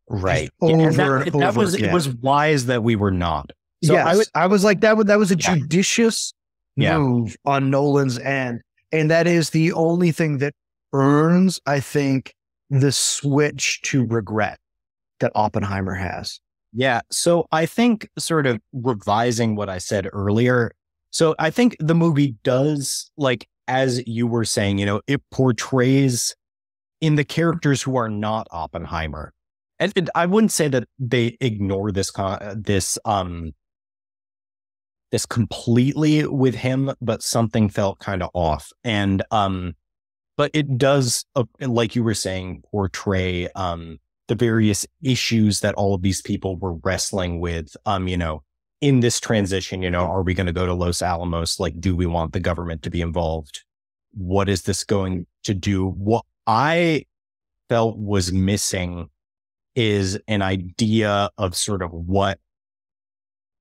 Right. It was wise that we were not. So yes, I was like, that was a judicious move on Nolan's end. And that is the only thing that earns, I think, the switch to regret that Oppenheimer has. Yeah. So I think sort of revising what I said earlier. So I think the movie does, like, as you were saying, you know, it portrays in the characters who are not Oppenheimer. And I wouldn't say that they ignore this completely with him, but something felt kind of off. And, but it does, like you were saying, portray, the various issues that all of these people were wrestling with, you know, in this transition. You know, are we going to go to Los Alamos? Like, do we want the government to be involved? What is this going to do? What I felt was missing is an idea of sort of what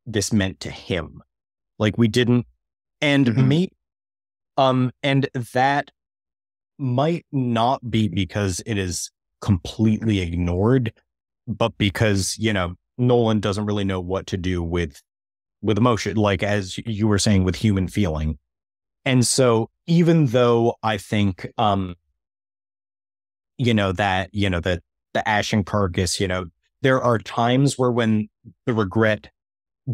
this meant to him. Like we didn't, and me, and that might not be because it is completely ignored, but because, you know, Nolan doesn't really know what to do with emotion, like as you were saying, with human feeling. And so even though I think, you know, that the ashen carcass, you know, there are times where when the regret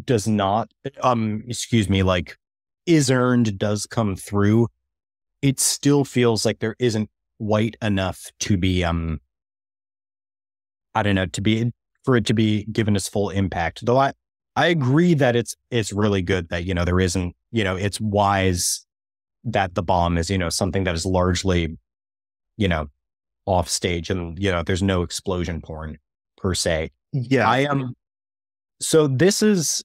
does not, like is earned, does come through, it still feels like there isn't quite enough to be, I don't know, for it to be given its full impact. Though I agree that it's really good that, you know, there isn't, you know, it's wise that the bomb is, you know, something that is largely, you know, off stage and, you know, there's no explosion porn per se. Yeah. I am. So this is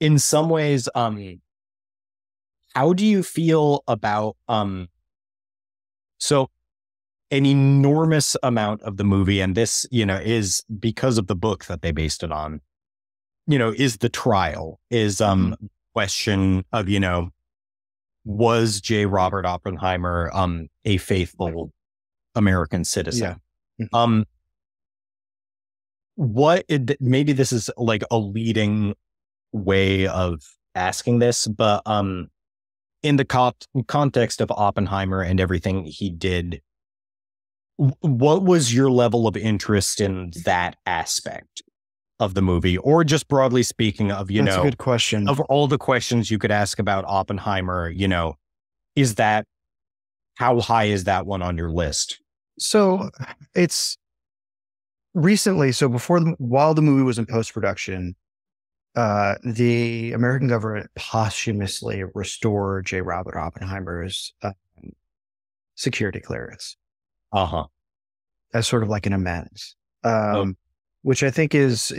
in some ways, how do you feel about, so an enormous amount of the movie, and this, is because of the book that they based it on, is the trial, is, question of, was J. Robert Oppenheimer, a faithful American citizen? Yeah. Maybe this is like a leading way of asking this, but in the context of Oppenheimer and everything he did, what was your level of interest in that aspect of the movie, or just broadly speaking of, That's a good question. of all the questions you could ask about Oppenheimer, is that, how high is that one on your list? So it's recently, while the movie was in post-production, the American government posthumously restored J. Robert Oppenheimer's security clearance. As sort of like an amends, which I think is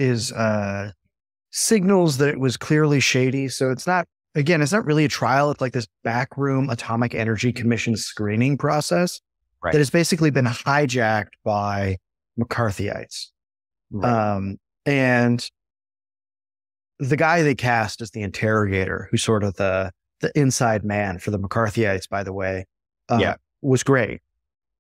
signals that it was clearly shady. So it's not really a trial. It's like this backroom Atomic Energy Commission screening process that has basically been hijacked by McCarthyites. And the guy they cast as the interrogator, who's sort of the inside man for the McCarthyites, by the way, was great.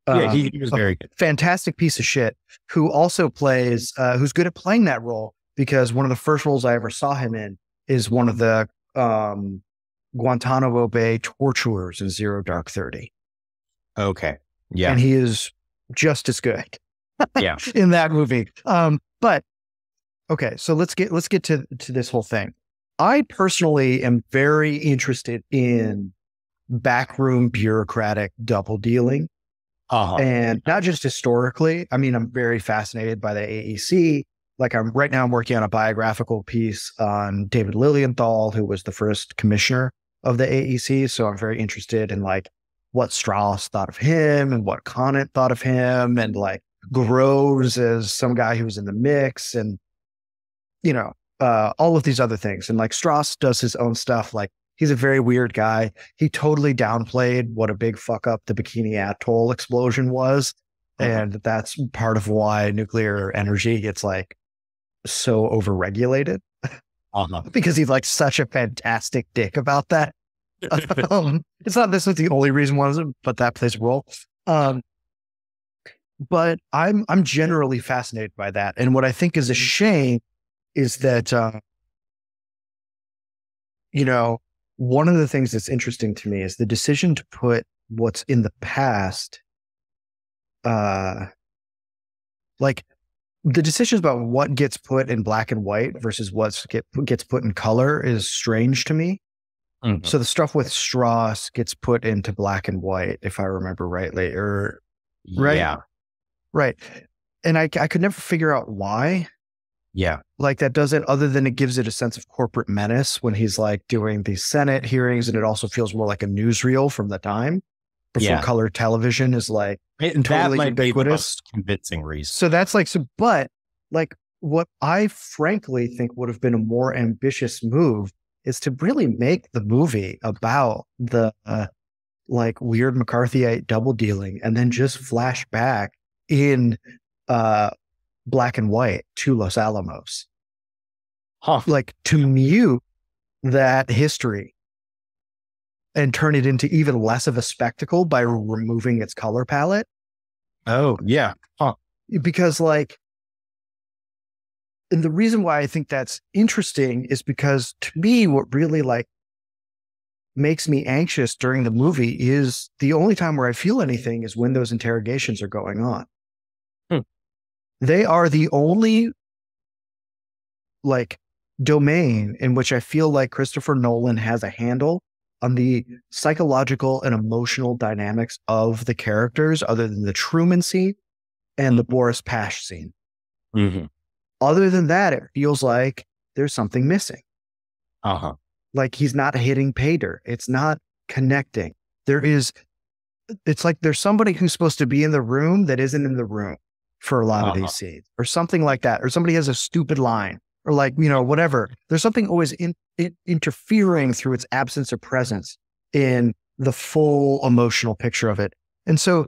He was very good. Fantastic piece of shit who also plays, who's good at playing that role, because one of the first roles I ever saw him in is one of the Guantanamo Bay torturers in Zero Dark 30. Okay. Yeah. And he is just as good in that movie. But okay, so let's get to this whole thing. I personally am very interested in backroom bureaucratic double dealing. And not just historically. I mean, I'm very fascinated by the AEC. Like right now I'm working on a biographical piece on David Lilienthal, who was the first commissioner of the AEC. So I'm very interested in like what Strauss thought of him and what Conant thought of him, and like Groves as some guy who was in the mix, and all of these other things. And like Strauss does his own stuff. Like he's a very weird guy. He totally downplayed what a big fuck up the Bikini Atoll explosion was. And that's part of why nuclear energy gets like so overregulated because he's like such a fantastic dick about that. It's not this is the only reason why, but that plays a role. But I'm generally fascinated by that. And what I think is a shame is that, one of the things that's interesting to me is the decision to put what's in the past, like the decisions about what gets put in black and white versus what gets put in color is strange to me. So the stuff with Strauss gets put into black and white, if I remember rightly, right? Yeah. Right. And I could never figure out why. Yeah. Like that does it, other than it gives it a sense of corporate menace when he's like doing these Senate hearings, and it also feels more like a newsreel from the time before color television is like totally ubiquitous. Be the most convincing reason. So that's like, but like what I frankly think would have been a more ambitious move is to really make the movie about the like weird McCarthyite double dealing, and then just flash back in black and white to Los Alamos. Like to mute that history and turn it into even less of a spectacle by removing its color palette. Oh, yeah. Because like, and the reason why I think that's interesting is because to me, what really like makes me anxious during the movie is the only time where I feel anything is when those interrogations are going on. They are the only like domain in which I feel like Christopher Nolan has a handle on the psychological and emotional dynamics of the characters, other than the Truman scene and the Boris Pash scene. Other than that, it feels like there's something missing. Like he's not hitting pay dirt. It's not connecting. It's like there's somebody who's supposed to be in the room that isn't in the room. for a lot of these scenes, or something like that, or somebody has a stupid line, or like, whatever. There's something always interfering through its absence or presence in the full emotional picture of it. And so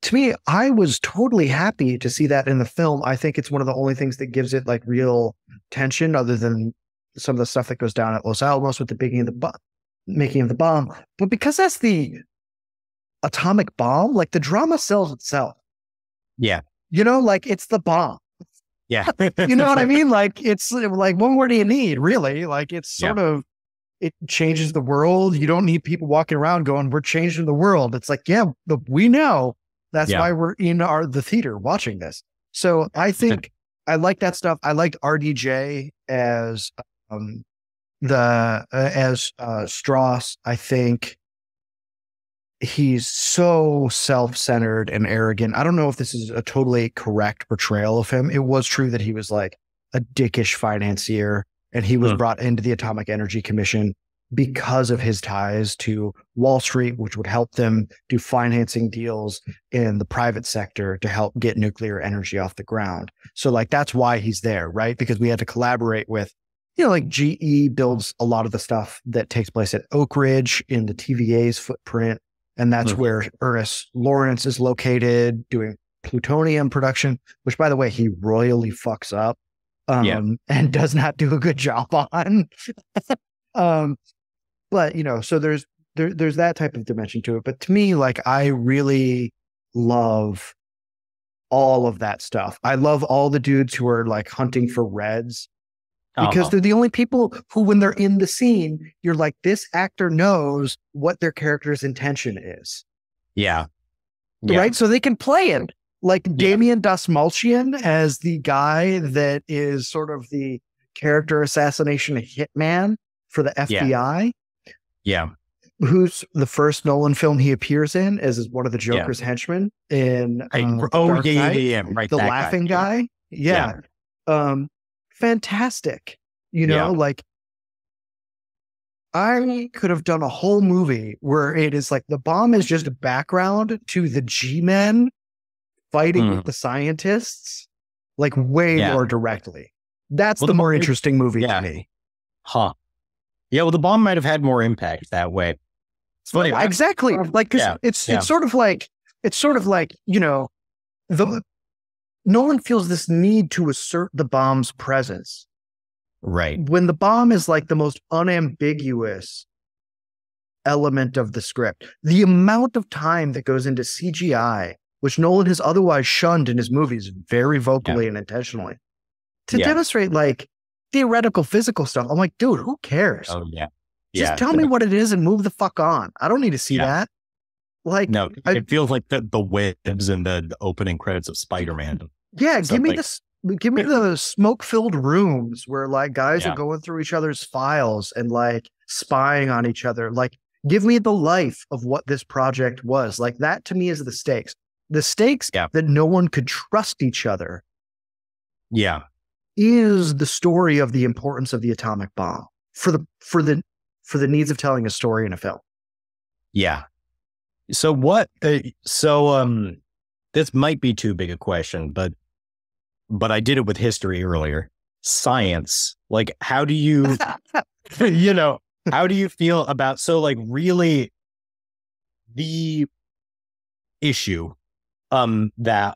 to me, I was totally happy to see that in the film. I think it's one of the only things that gives it like real tension, other than some of the stuff that goes down at Los Alamos with the making of the bomb. But because that's the atomic bomb, like the drama sells itself. Yeah. Like it's the bomb. Yeah. You know what I mean? Like, it's like, what more do you need, really? Like, it's sort of, it changes the world. You don't need people walking around going, we're changing the world. It's like, yeah, we know. That's why we're in the theater watching this. So I think I like that stuff. I liked RDJ as Strauss. I think he's so self-centered and arrogant. I don't know if this is a totally correct portrayal of him. It was true that he was like a dickish financier, and he was brought into the Atomic Energy Commission because of his ties to Wall Street, which would help them do financing deals in the private sector to help get nuclear energy off the ground. So like, that's why he's there, right? Because we had to collaborate with, like GE builds a lot of the stuff that takes place at Oak Ridge in the TVA's footprint. And that's where Ernest Lawrence is located, doing plutonium production, which, by the way, he royally fucks up and does not do a good job on. But, so there's that type of dimension to it. But to me, like, I really love all of that stuff. I love all the dudes who are like hunting for reds, because they're the only people who, when they're in the scene, you're like, this actor knows what their character's intention is. Yeah. Right? So they can play it. Like Damien Dasmalchian as the guy that is sort of the character assassination hitman for the FBI. Yeah. Who's the first Nolan film he appears in as one of the Joker's henchmen in Dark Knight, right, the laughing guy. Fantastic. Like, I could have done a whole movie where it is like the bomb is just a background to the G-men fighting with the scientists, like way more directly. That's the more interesting movie to me. Yeah, well, the bomb might have had more impact that way. It's funny. Exactly. Like, it's sort of like, Nolan feels this need to assert the bomb's presence. Right. When the bomb is like the most unambiguous element of the script. The amount of time that goes into CGI, which Nolan has otherwise shunned in his movies very vocally and intentionally, to demonstrate like theoretical physical stuff. I'm like, dude, who cares? Oh, yeah. Just tell me what it is and move the fuck on. I don't need to see that. Like, no, it feels like the webs in the opening credits of Spider-Man. Yeah, give me the smoke-filled rooms where like guys are going through each other's files and like spying on each other. Like, give me the life of what this project was. Like, that to me is the stakes. The stakes that no one could trust each other. Yeah. Is the story of the importance of the atomic bomb for the needs of telling a story in a film. Yeah. So this might be too big a question, but I did it with history earlier. Science, like, how do you, how do you feel about, so like really the issue, that,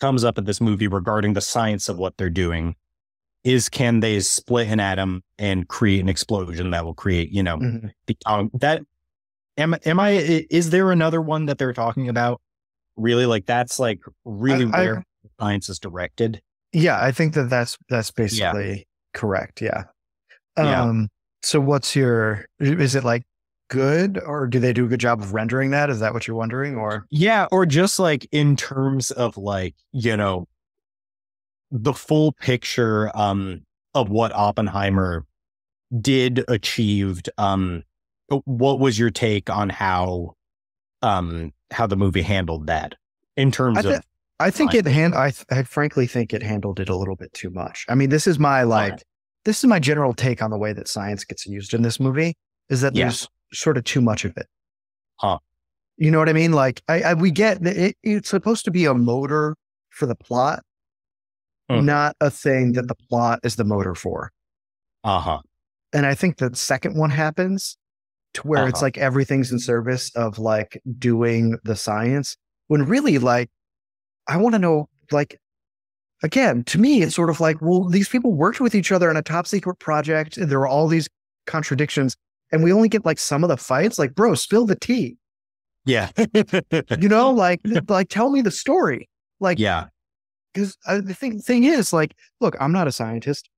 comes up in this movie regarding the science of what they're doing is, can they split an atom and create an explosion that will create, is there another one that they're talking about? Really, like, that's like really where science is directed. Yeah, I think that's basically correct. Yeah. So what's is it like good, or do they do a good job of rendering that? Is that what you're wondering? Or or just like in terms of like, the full picture of what Oppenheimer did achieved. What was your take on how the movie handled that in terms of? I think I frankly think it handled it a little bit too much. I mean, this is my general take on the way that science gets used in this movie, is that there's sort of too much of it. You know what I mean? Like we get that it's supposed to be a motor for the plot, not a thing that the plot is the motor for. Uh-huh. And I think the second one happens to where it's like everything's in service of like doing the science, when really like I want to know, like, again, to me, it's sort of like, well, these people worked with each other on a top secret project and there were all these contradictions and we only get like some of the fights. Like, bro, spill the tea. Yeah. You know, like tell me the story. Like, yeah. Because the thing is, like, look, I'm not a scientist.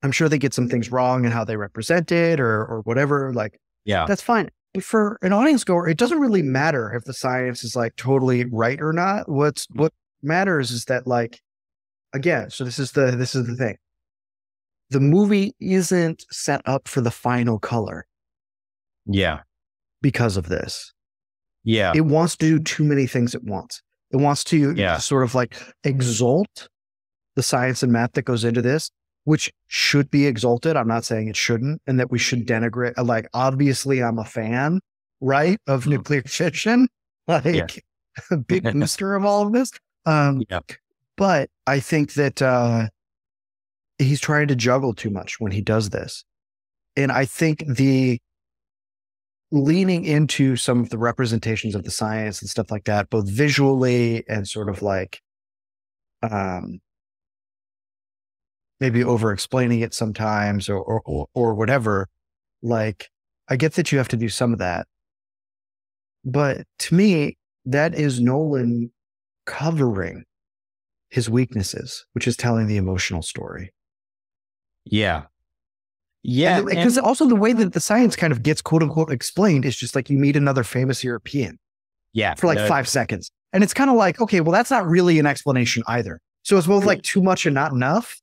I'm sure they get some things wrong in how they represent it or whatever. Like, Yeah. that's fine. But for an audience goer, it doesn't really matter if the science is like totally right or not. What matters is that, like, again, so this is the thing. The movie isn't set up for the final color. Yeah. Because of this. Yeah. It wants to do too many things at once. It wants to sort of like exalt the science and math that goes into this, which should be exalted. I'm not saying it shouldn't, and that we should denigrate. Like, obviously, I'm a fan, right, of nuclear fission, like a big booster of all of this. But I think that he's trying to juggle too much when he does this. And I think the leaning into some of the representations of the science and stuff like that, both visually and sort of like maybe over explaining it sometimes or whatever, like, I get that you have to do some of that. But to me, that is Nolan covering his weaknesses, which is telling the emotional story. Yeah. Yeah. Because also the way that the science kind of gets quote unquote explained is just like you meet another famous European. Yeah. For like 5 seconds. And it's kind of like, okay, well, that's not really an explanation either. So it's both like too much and not enough.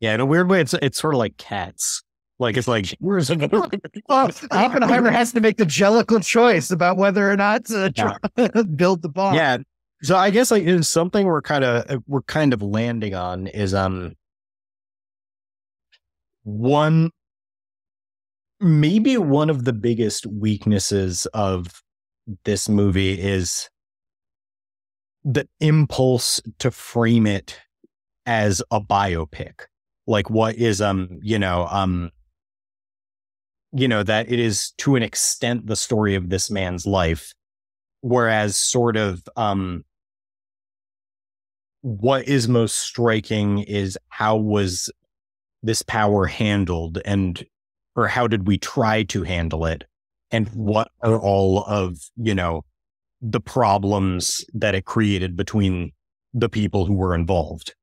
Yeah. In a weird way, it's sort of like Cats. Like, it's like, where's another? Oppenheimer has to make the jellicle choice about whether or not to build the bomb. Yeah. So I guess like is something we're kind of landing on is maybe one of the biggest weaknesses of this movie is the impulse to frame it as a biopic. Like, what is that it is to an extent the story of this man's life, whereas sort of what is most striking is how was this power handled, or how did we try to handle it, and what are all of the problems that it created between the people who were involved.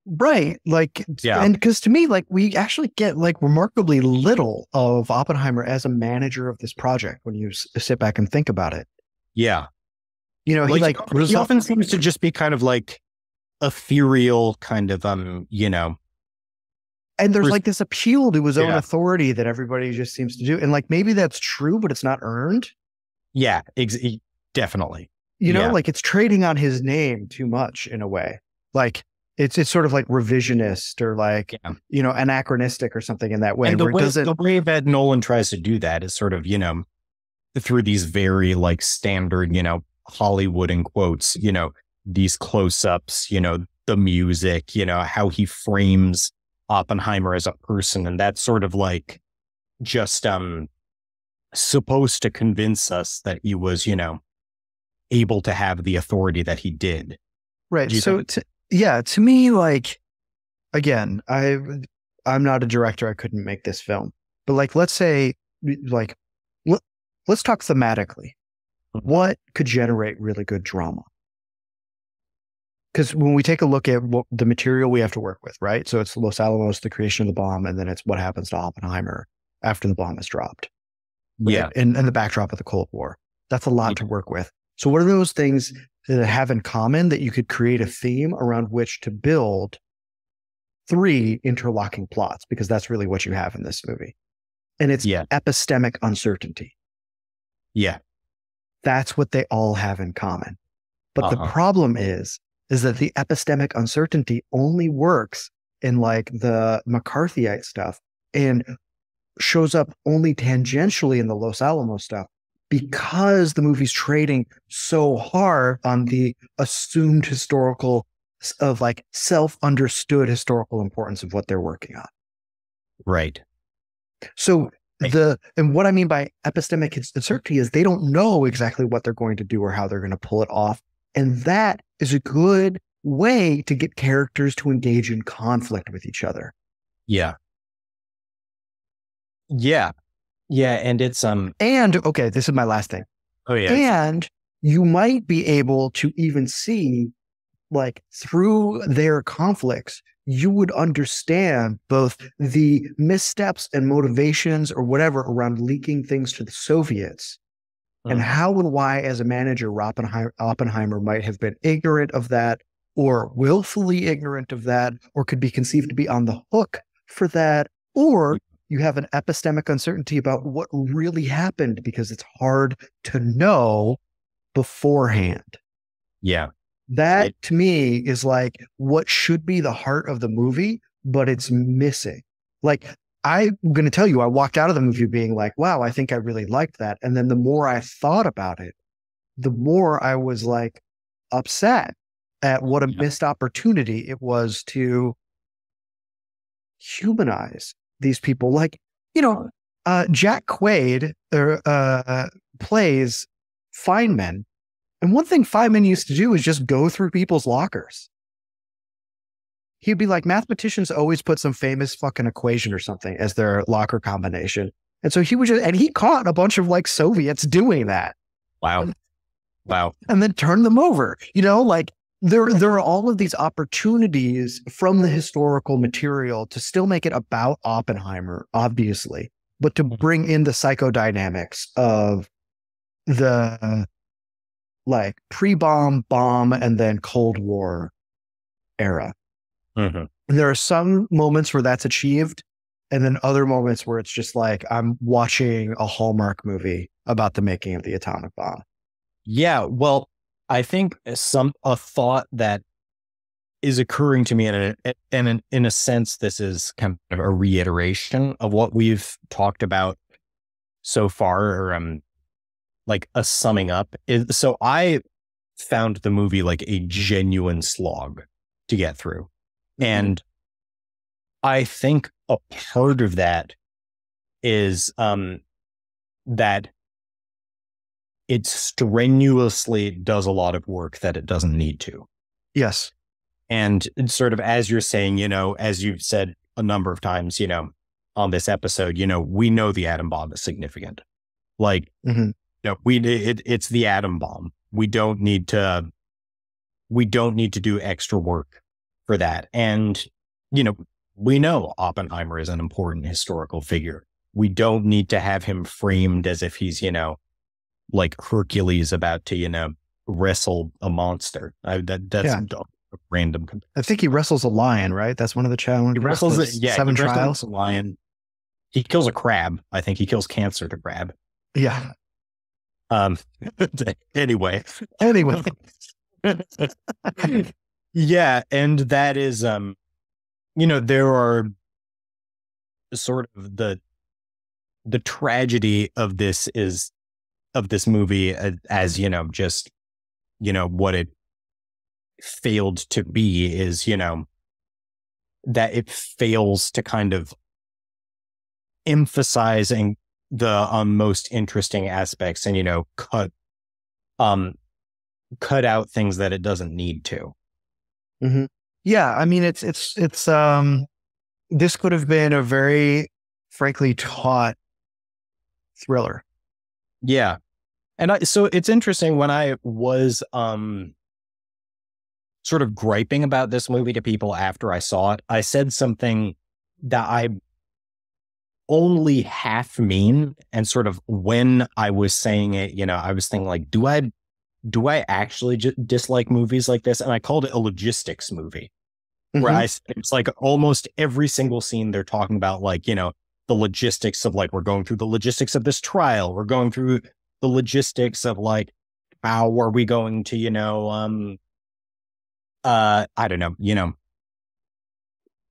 Right. Like, and because to me, like, we actually get like remarkably little of Oppenheimer as a manager of this project when you sit back and think about it. Yeah. He often seems to just be kind of like ethereal, kind of, And there's like this appeal to his own authority that everybody just seems to do. And like, maybe that's true, but it's not earned. Yeah, definitely. Like it's trading on his name too much in a way. Like, it's sort of like revisionist or like, anachronistic or something in that way. And the way that Nolan tries to do that is sort of, through these very like standard, Hollywood in quotes, these close-ups, the music, how he frames Oppenheimer as a person. And that's sort of like just supposed to convince us that he was, able to have the authority that he did. Right. So to me, like, again, I'm not a director. I couldn't make this film, but like, let's say, like, let's talk thematically. What could generate really good drama? Because when we take a look at the material we have to work with, right? So it's Los Alamos, the creation of the bomb, and then it's what happens to Oppenheimer after the bomb is dropped. Right? Yeah. And the backdrop of the Cold War. That's a lot to work with. So what are those things that have in common that you could create a theme around which to build 3 interlocking plots? Because that's really what you have in this movie. And it's epistemic uncertainty. Yeah. That's what they all have in common. But the problem is that the epistemic uncertainty only works in like the McCarthyite stuff and shows up only tangentially in the Los Alamos stuff. because the movie's trading so hard on the assumed historical of like self-understood historical importance of what they're working on. Right. So and what I mean by epistemic uncertainty is they don't know exactly what they're going to do or how they're going to pull it off. And that is a good way to get characters to engage in conflict with each other. Yeah. Yeah. Yeah. And it's, and okay, this is my last thing. Oh yeah. And you might be able to even see, like, through their conflicts, you would understand both the missteps and motivations or whatever around leaking things to the Soviets, and how and why, as a manager, Oppenheimer might have been ignorant of that, or willfully ignorant of that, or could be conceived to be on the hook for that, or you have an epistemic uncertainty about what really happened because it's hard to know beforehand. Yeah. That to me is like what should be the heart of the movie, but it's missing. Like, I'm going to tell you, I walked out of the movie being like, wow, I think I really liked that. And then the more I thought about it, the more I was like upset at what a missed opportunity it was to humanize these people. Like, Jack Quaid plays Feynman. And one thing Feynman used to do is just go through people's lockers. He'd be like, mathematicians always put some famous fucking equation or something as their locker combination. And so he would and he caught a bunch of like Soviets doing that. Wow. And then turn them over. Like there are all of these opportunities from the historical material to still make it about Oppenheimer, obviously, but to bring in the psychodynamics of the like pre-bomb, bomb, and then Cold War era. Mm-hmm. And there are some moments where that's achieved, and then other moments where it's just like I'm watching a Hallmark movie about the making of the atomic bomb. Yeah, well, I think a thought that is occurring to me, and in a sense, this is kind of a reiteration of what we've talked about so far, or like a summing up. So I found the movie like a genuine slog to get through. Mm-hmm. And I think a part of that is that it strenuously does a lot of work that it doesn't need to. Yes. And sort of, as you're saying, as you've said a number of times, on this episode, we know the atom bomb is significant. Like, it's the atom bomb. We don't need to do extra work for that. And, we know Oppenheimer is an important historical figure. We don't need to have him framed as if he's, like Hercules about to, wrestle a monster. That's random. I think he wrestles a lion, right? That's one of the challenges. He wrestles seven trials. A lion. He kills a crab. I think he kills cancer to crab. Yeah. Anyway. Yeah. And that is, there are sort of the tragedy of this movie as, just, what it failed to be is, that it fails to kind of emphasizing the most interesting aspects and, cut out things that it doesn't need to. Mm-hmm. Yeah. I mean, it's this could have been a very frankly taut thriller. Yeah. And so it's interesting, when I was sort of griping about this movie to people after I saw it, I said something that I only half mean. And sort of when I was saying it, I was thinking like, do I actually dislike movies like this? And I called it a logistics movie. Mm-hmm. Where it's like almost every single scene they're talking about, like, the logistics of like, we're going through the logistics of this trial. We're going through the logistics of like, how are we going to, I don't know,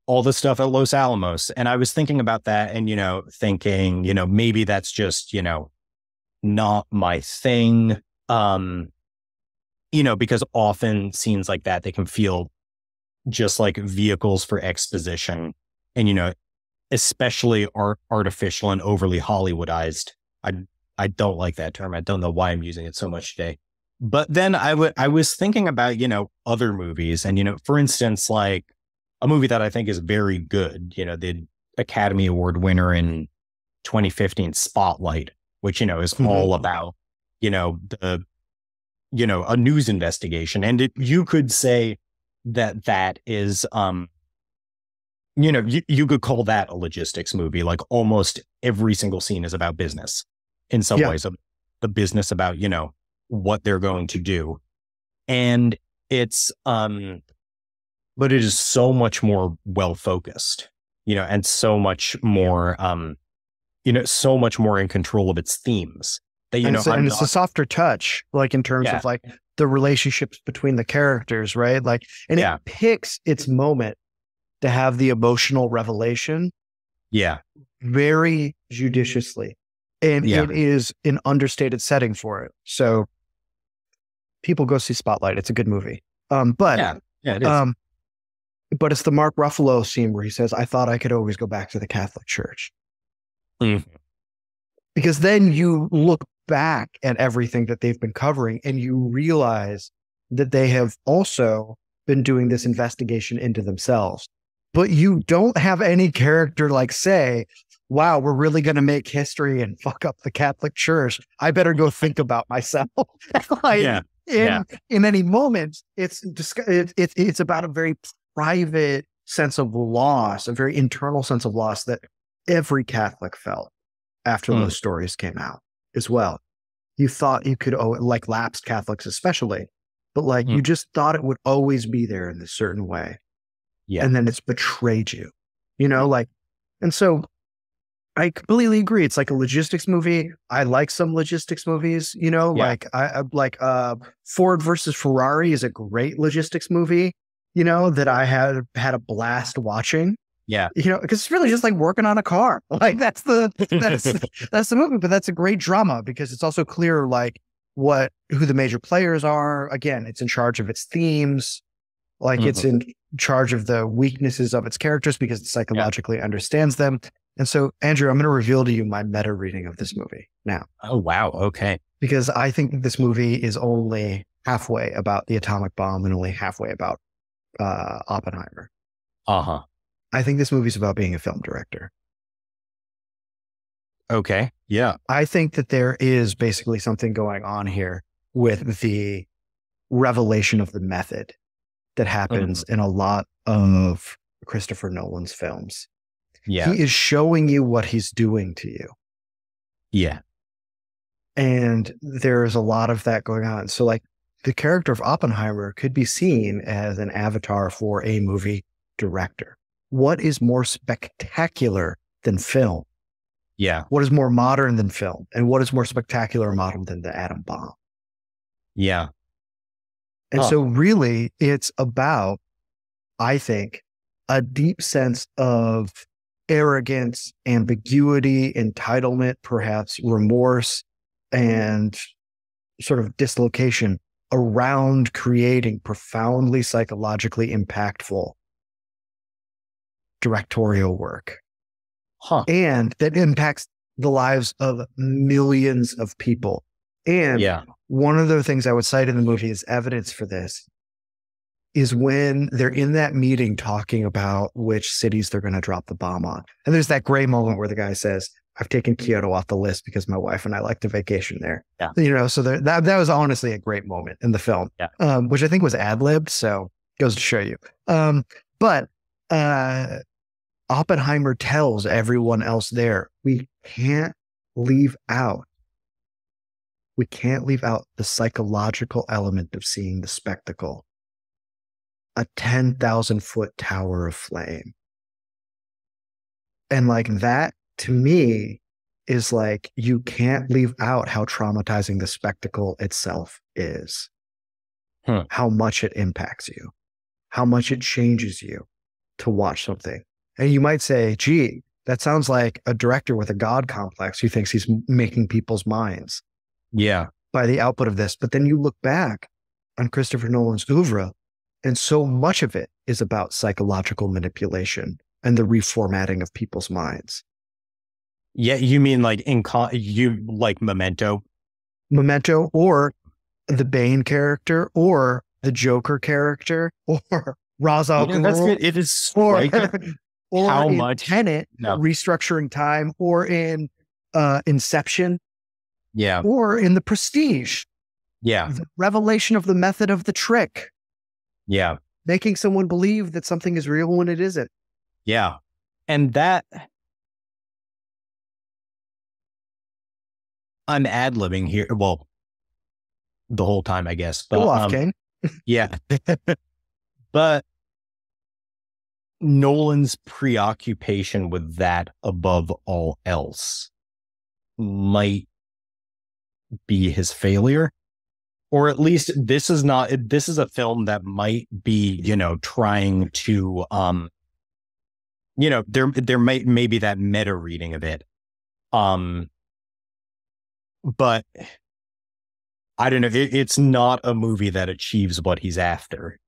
all the stuff at Los Alamos. And I was thinking about that and, thinking, maybe that's just, not my thing. Because often scenes like that, they can feel just like vehicles for exposition, and especially artificial and overly Hollywoodized. I don't like that term. I don't know why I'm using it so much today. But then I was thinking about, other movies, and, for instance, like a movie that I think is very good, the Academy Award winner in 2015, Spotlight, which, is all about, a news investigation. And you could say that is, you could call that a logistics movie. Like almost every single scene is about business in some ways, of the business about, what they're going to do. And it's, but it is so much more well-focused, and so much more, so much more in control of its themes. That, and it's a softer touch, like in terms of like the relationships between the characters, right? Like, and it picks its moment to have the emotional revelation. Yeah. Very judiciously. And it is an understated setting for it. So people go see Spotlight. It's a good movie. But it is. But it's the Mark Ruffalo scene where he says, "I thought I could always go back to the Catholic Church." Because then you look back at everything that they've been covering and you realize that they have also been doing this investigation into themselves. But you don't have any character like say, "Wow, we're really going to make history and fuck up the Catholic Church. I better go think about myself." In any moment, it's about a very private sense of loss, a very internal sense of loss that every Catholic felt after those stories came out as well. You thought you could, like lapsed Catholics especially, but like you just thought it would always be there in this certain way. Yeah. And then it's betrayed you, and so I completely agree. It's like a logistics movie. I like some logistics movies, like I like Ford versus Ferrari is a great logistics movie, that I had a blast watching. Yeah. Because it's really just like working on a car. Like that's the movie, but that's a great drama because it's also clear like who the major players are. Again, it's in charge of its themes. Like it's in charge of the weaknesses of its characters because it psychologically understands them. And so, Andrew, I'm going to reveal to you my meta reading of this movie now. Oh, wow. Okay. Because I think that this movie is only halfway about the atomic bomb and only halfway about Oppenheimer. I think this movie's about being a film director. Okay. Yeah. I think that there is basically something going on here with the revelation of the method that happens in a lot of Christopher Nolan's films. Yeah. He is showing you what he's doing to you. Yeah. And there's a lot of that going on. So like the character of Oppenheimer could be seen as an avatar for a movie director. What is more spectacular than film? Yeah. What is more modern than film? And what is more spectacular or modern than the atom bomb? Yeah. And so really it's about, I think, a deep sense of arrogance, ambiguity, entitlement, perhaps remorse, and sort of dislocation around creating profoundly psychologically impactful directorial work. And that impacts the lives of millions of people. And one of the things I would cite in the movie as evidence for this is when they're in that meeting talking about which cities they're going to drop the bomb on. And there's that great moment where the guy says, "I've taken Kyoto off the list because my wife and I like to vacation there." Yeah. So that was honestly a great moment in the film, which I think was ad-libbed. So goes to show you. But Oppenheimer tells everyone else there, we can't leave out the psychological element of seeing the spectacle. A 10,000-foot tower of flame. And like that, to me, is like, you can't leave out how traumatizing the spectacle itself is. How much it impacts you. How much it changes you to watch something. And you might say, gee, that sounds like a director with a God complex who thinks he's making people's minds. Yeah. by the output of this. But then you look back on Christopher Nolan's oeuvre, and so much of it is about psychological manipulation and the reformatting of people's minds. Yeah. You mean like you like Memento? Memento, or the Bane character, or the Joker character, or Ra's al Yeah, that's Ghul, good. It is or, striking or how in much. Tenet, No. restructuring time, or in Inception, Yeah. or in The Prestige, Yeah. the revelation of the method of the trick, Yeah. making someone believe that something is real when it isn't. Yeah. And that I'm ad-libbing here. Well, the whole time, I guess. Go But off, King. yeah. But Nolan's preoccupation with that above all else might be his failure. Or at least this is a film that might be, trying to there may be that meta reading of it. But I don't know. It's not a movie that achieves what he's after.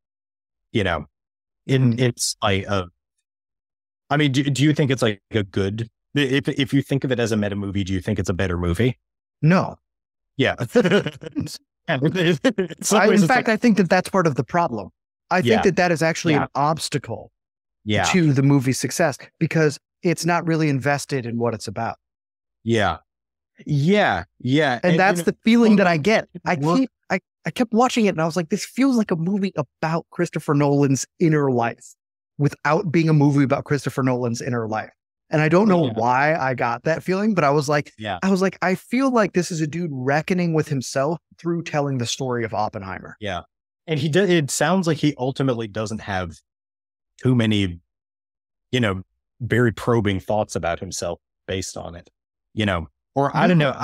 It's like I mean, do you think it's like a good? If you think of it as a meta movie, do you think it's a better movie? No. Yeah. In fact, I think that that's part of the problem. I think that is actually an obstacle to the movie's success, because it's not really invested in what it's about. Yeah. Yeah. Yeah. And that's the feeling that I get. I kept watching it and I was like, this feels like a movie about Christopher Nolan's inner life without being a movie about Christopher Nolan's inner life. And I don't know why I got that feeling, but I was like, I feel like this is a dude reckoning with himself through telling the story of Oppenheimer. Yeah. And it sounds like he ultimately doesn't have too many, very probing thoughts about himself based on it, or I don't know.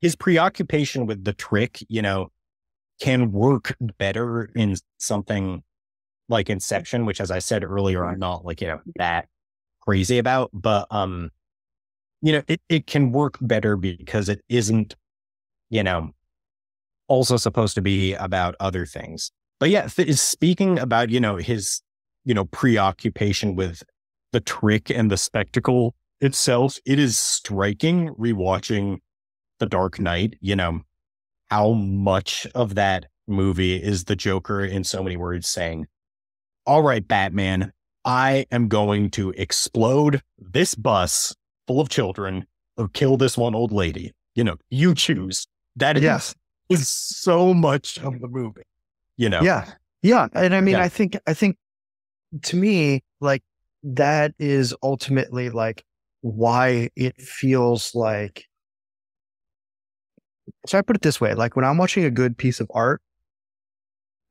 His preoccupation with the trick, can work better in something like Inception, which, as I said earlier, I'm not like, that crazy about, but, it can work better because it isn't, also supposed to be about other things. But yeah, speaking about, his, preoccupation with the trick and the spectacle itself, it is striking rewatching The Dark Knight, how much of that movie is the Joker in so many words saying, all right, Batman, I am going to explode this bus full of children or kill this one old lady. You choose. That is so much of the movie, Yeah. Yeah. And I mean, I think to me, like, that is ultimately like why it feels like. So I put it this way, like when I'm watching a good piece of art,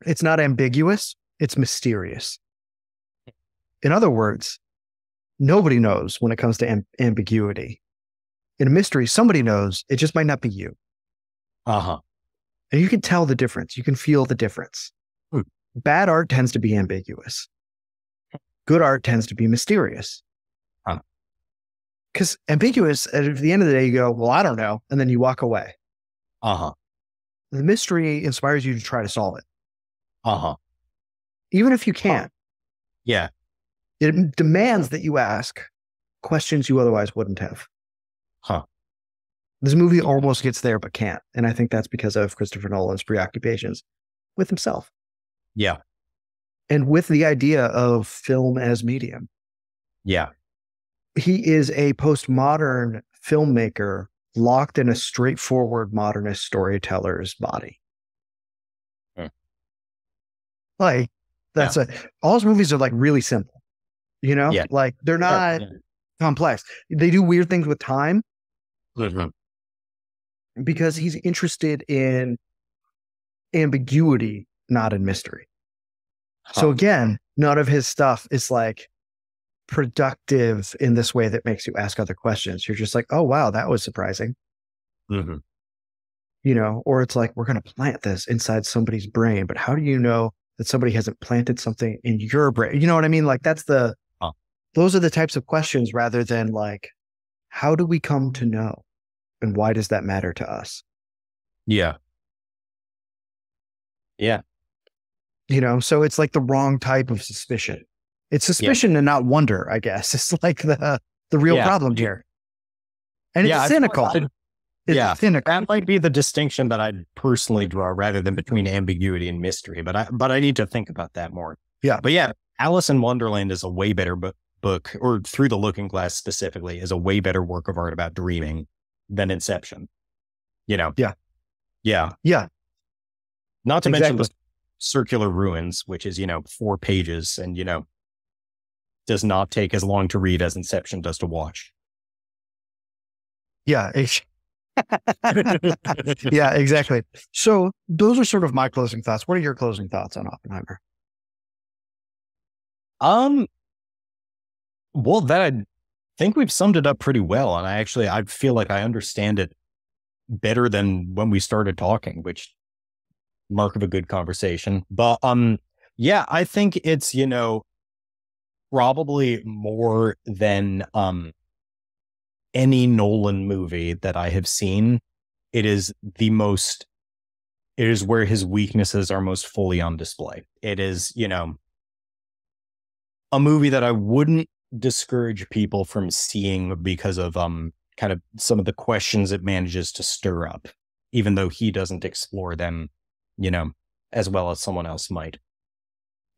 it's not ambiguous, it's mysterious. In other words, nobody knows when it comes to ambiguity. In a mystery, somebody knows, it just might not be you. Uh-huh. And you can tell the difference. You can feel the difference. Bad art tends to be ambiguous. Good art tends to be mysterious. Because ambiguous, at the end of the day, you go, well, I don't know. And then you walk away. Uh-huh. The mystery inspires you to try to solve it. Uh-huh. Even if you can't. Yeah. It demands that you ask questions you otherwise wouldn't have. This movie almost gets there, but can't. And I think that's because of Christopher Nolan's preoccupations with himself. Yeah. And with the idea of film as medium. Yeah. He is a postmodern filmmaker locked in a straightforward modernist storyteller's body. Like, all his movies are like really simple, like they're not complex. They do weird things with time because he's interested in ambiguity, not in mystery. So again, none of his stuff is like productive in this way that makes you ask other questions. You're just like, oh, wow, that was surprising. Or it's like, we're going to plant this inside somebody's brain, but how do you know that somebody hasn't planted something in your brain? You know what I mean? Like those are the types of questions rather than like, how do we come to know? And why does that matter to us? Yeah. Yeah. You know, so it's like the wrong type of suspicion. It's suspicion and not wonder, I guess. It's like the real problem here. And it's cynical. It's cynical. That might be the distinction that I'd personally draw rather than between ambiguity and mystery. But I need to think about that more. Yeah. But yeah, Alice in Wonderland is a way better book, or Through the Looking Glass specifically, is a way better work of art about dreaming than Inception. You know? Yeah. Yeah. Yeah. Not to mention the Circular Ruins, which is, 4 pages and, does not take as long to read as Inception does to watch. Yeah. Yeah, exactly. So those are sort of my closing thoughts. What are your closing thoughts on Oppenheimer? Well, I think we've summed it up pretty well. And I feel like I understand it better than when we started talking, which mark of a good conversation. But, yeah, I think it's, probably more than, any Nolan movie that I have seen. It is where his weaknesses are most fully on display. It is, a movie that I wouldn't discourage people from seeing because of kind of some of the questions it manages to stir up, even though he doesn't explore them, as well as someone else might.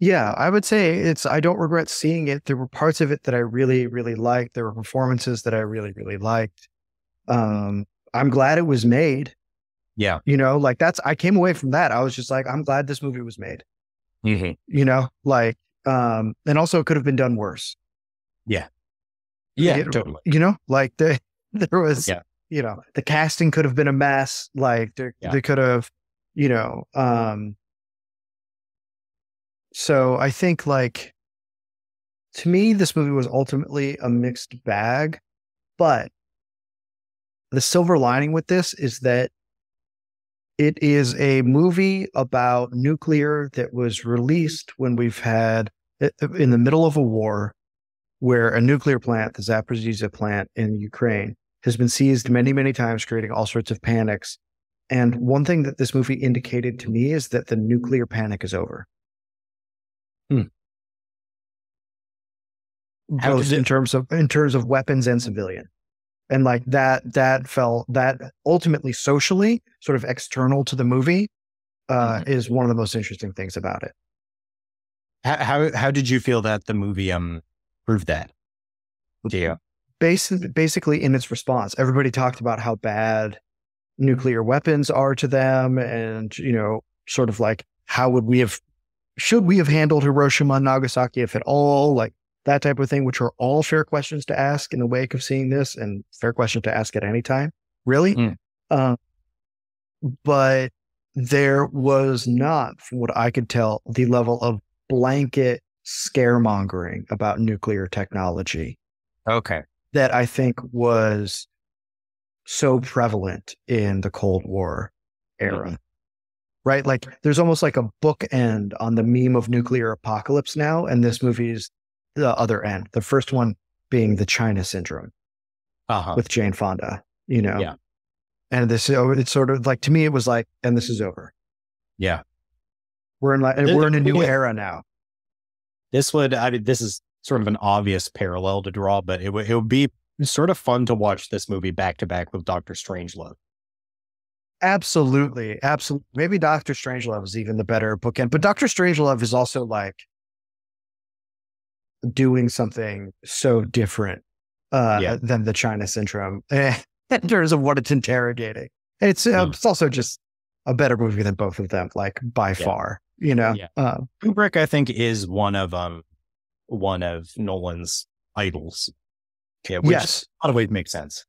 Yeah, I would say I don't regret seeing it. There were parts of it that I really, really liked. There were performances that I really, really liked. I'm glad it was made. Yeah. I came away from that. I was just like, I'm glad this movie was made. Mm-hmm. And also it could have been done worse. Yeah. Yeah, totally. There was, the casting could have been a mess. They could have, so I think to me, this movie was ultimately a mixed bag, but the silver lining with this is that it is a movie about nuclear that was released when we've had in the middle of a war where a nuclear plant, the Zaporizhzhia plant in Ukraine, has been seized many, many times, creating all sorts of panics. And one thing that this movie indicated to me is that the nuclear panic is over. Both in terms of weapons and civilian. And that ultimately socially, sort of external to the movie, is one of the most interesting things about it. How did you feel that the movie proved that? Yeah. Basically in its response, everybody talked about how bad nuclear weapons are to them, and sort of should we have handled Hiroshima and Nagasaki, if at all, that type of thing, which are all fair questions to ask in the wake of seeing this, and fair question to ask at any time, really. But there was not, from what I could tell, the level of blanket scaremongering about nuclear technology. Okay. That I think was so prevalent in the Cold War era. Right? There's almost like a bookend on the meme of nuclear apocalypse now, and this movie's the other end. The first one being the China syndrome with Jane Fonda, Yeah. And it's sort of to me, it was and this is over. Yeah. We're in a new era now. This is sort of an obvious parallel to draw, but it would be sort of fun to watch this movie back to back with Dr. Strangelove. Absolutely. Absolutely. Maybe Dr. Strangelove is even the better bookend, but Dr. Strangelove is also doing something so different than the China syndrome in terms of what it's interrogating. It's also just a better movie than both of them, by far. Kubrick, I think, is one of Nolan's idols. Yeah, which yes, a lot of ways makes sense.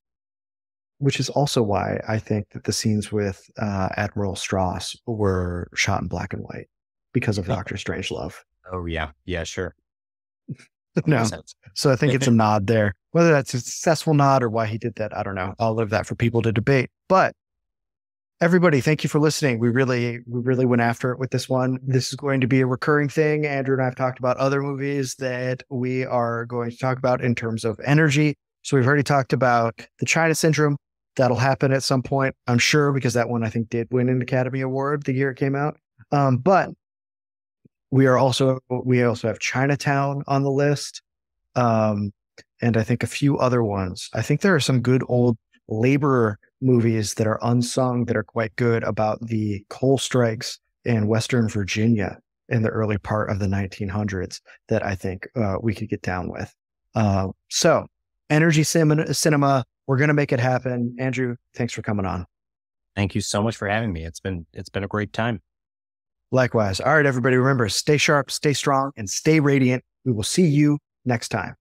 Which is also why I think that the scenes with Admiral Strauss were shot in black and white because of Dr. Strangelove. Oh yeah, sure. No. So I think it's a nod there. Whether that's a successful nod or why he did that, I don't know. I'll leave that for people to debate. But everybody, thank you for listening. We really went after it with this one. This is going to be a recurring thing. Andrew and I have talked about other movies that we are going to talk about in terms of energy. So we've already talked about the China syndrome. That'll happen at some point, I'm sure, because that one I think did win an Academy Award the year it came out. But we also have Chinatown on the list. And I think a few other ones. I think there are some good old labor movies that are unsung that are quite good about the coal strikes in Western Virginia in the early part of the 1900s that I think we could get down with. So energy cinema, we're going to make it happen. Andrew, thanks for coming on. Thank you so much for having me. It's been a great time. Likewise. All right, everybody, remember, stay sharp, stay strong, and stay radiant. We will see you next time.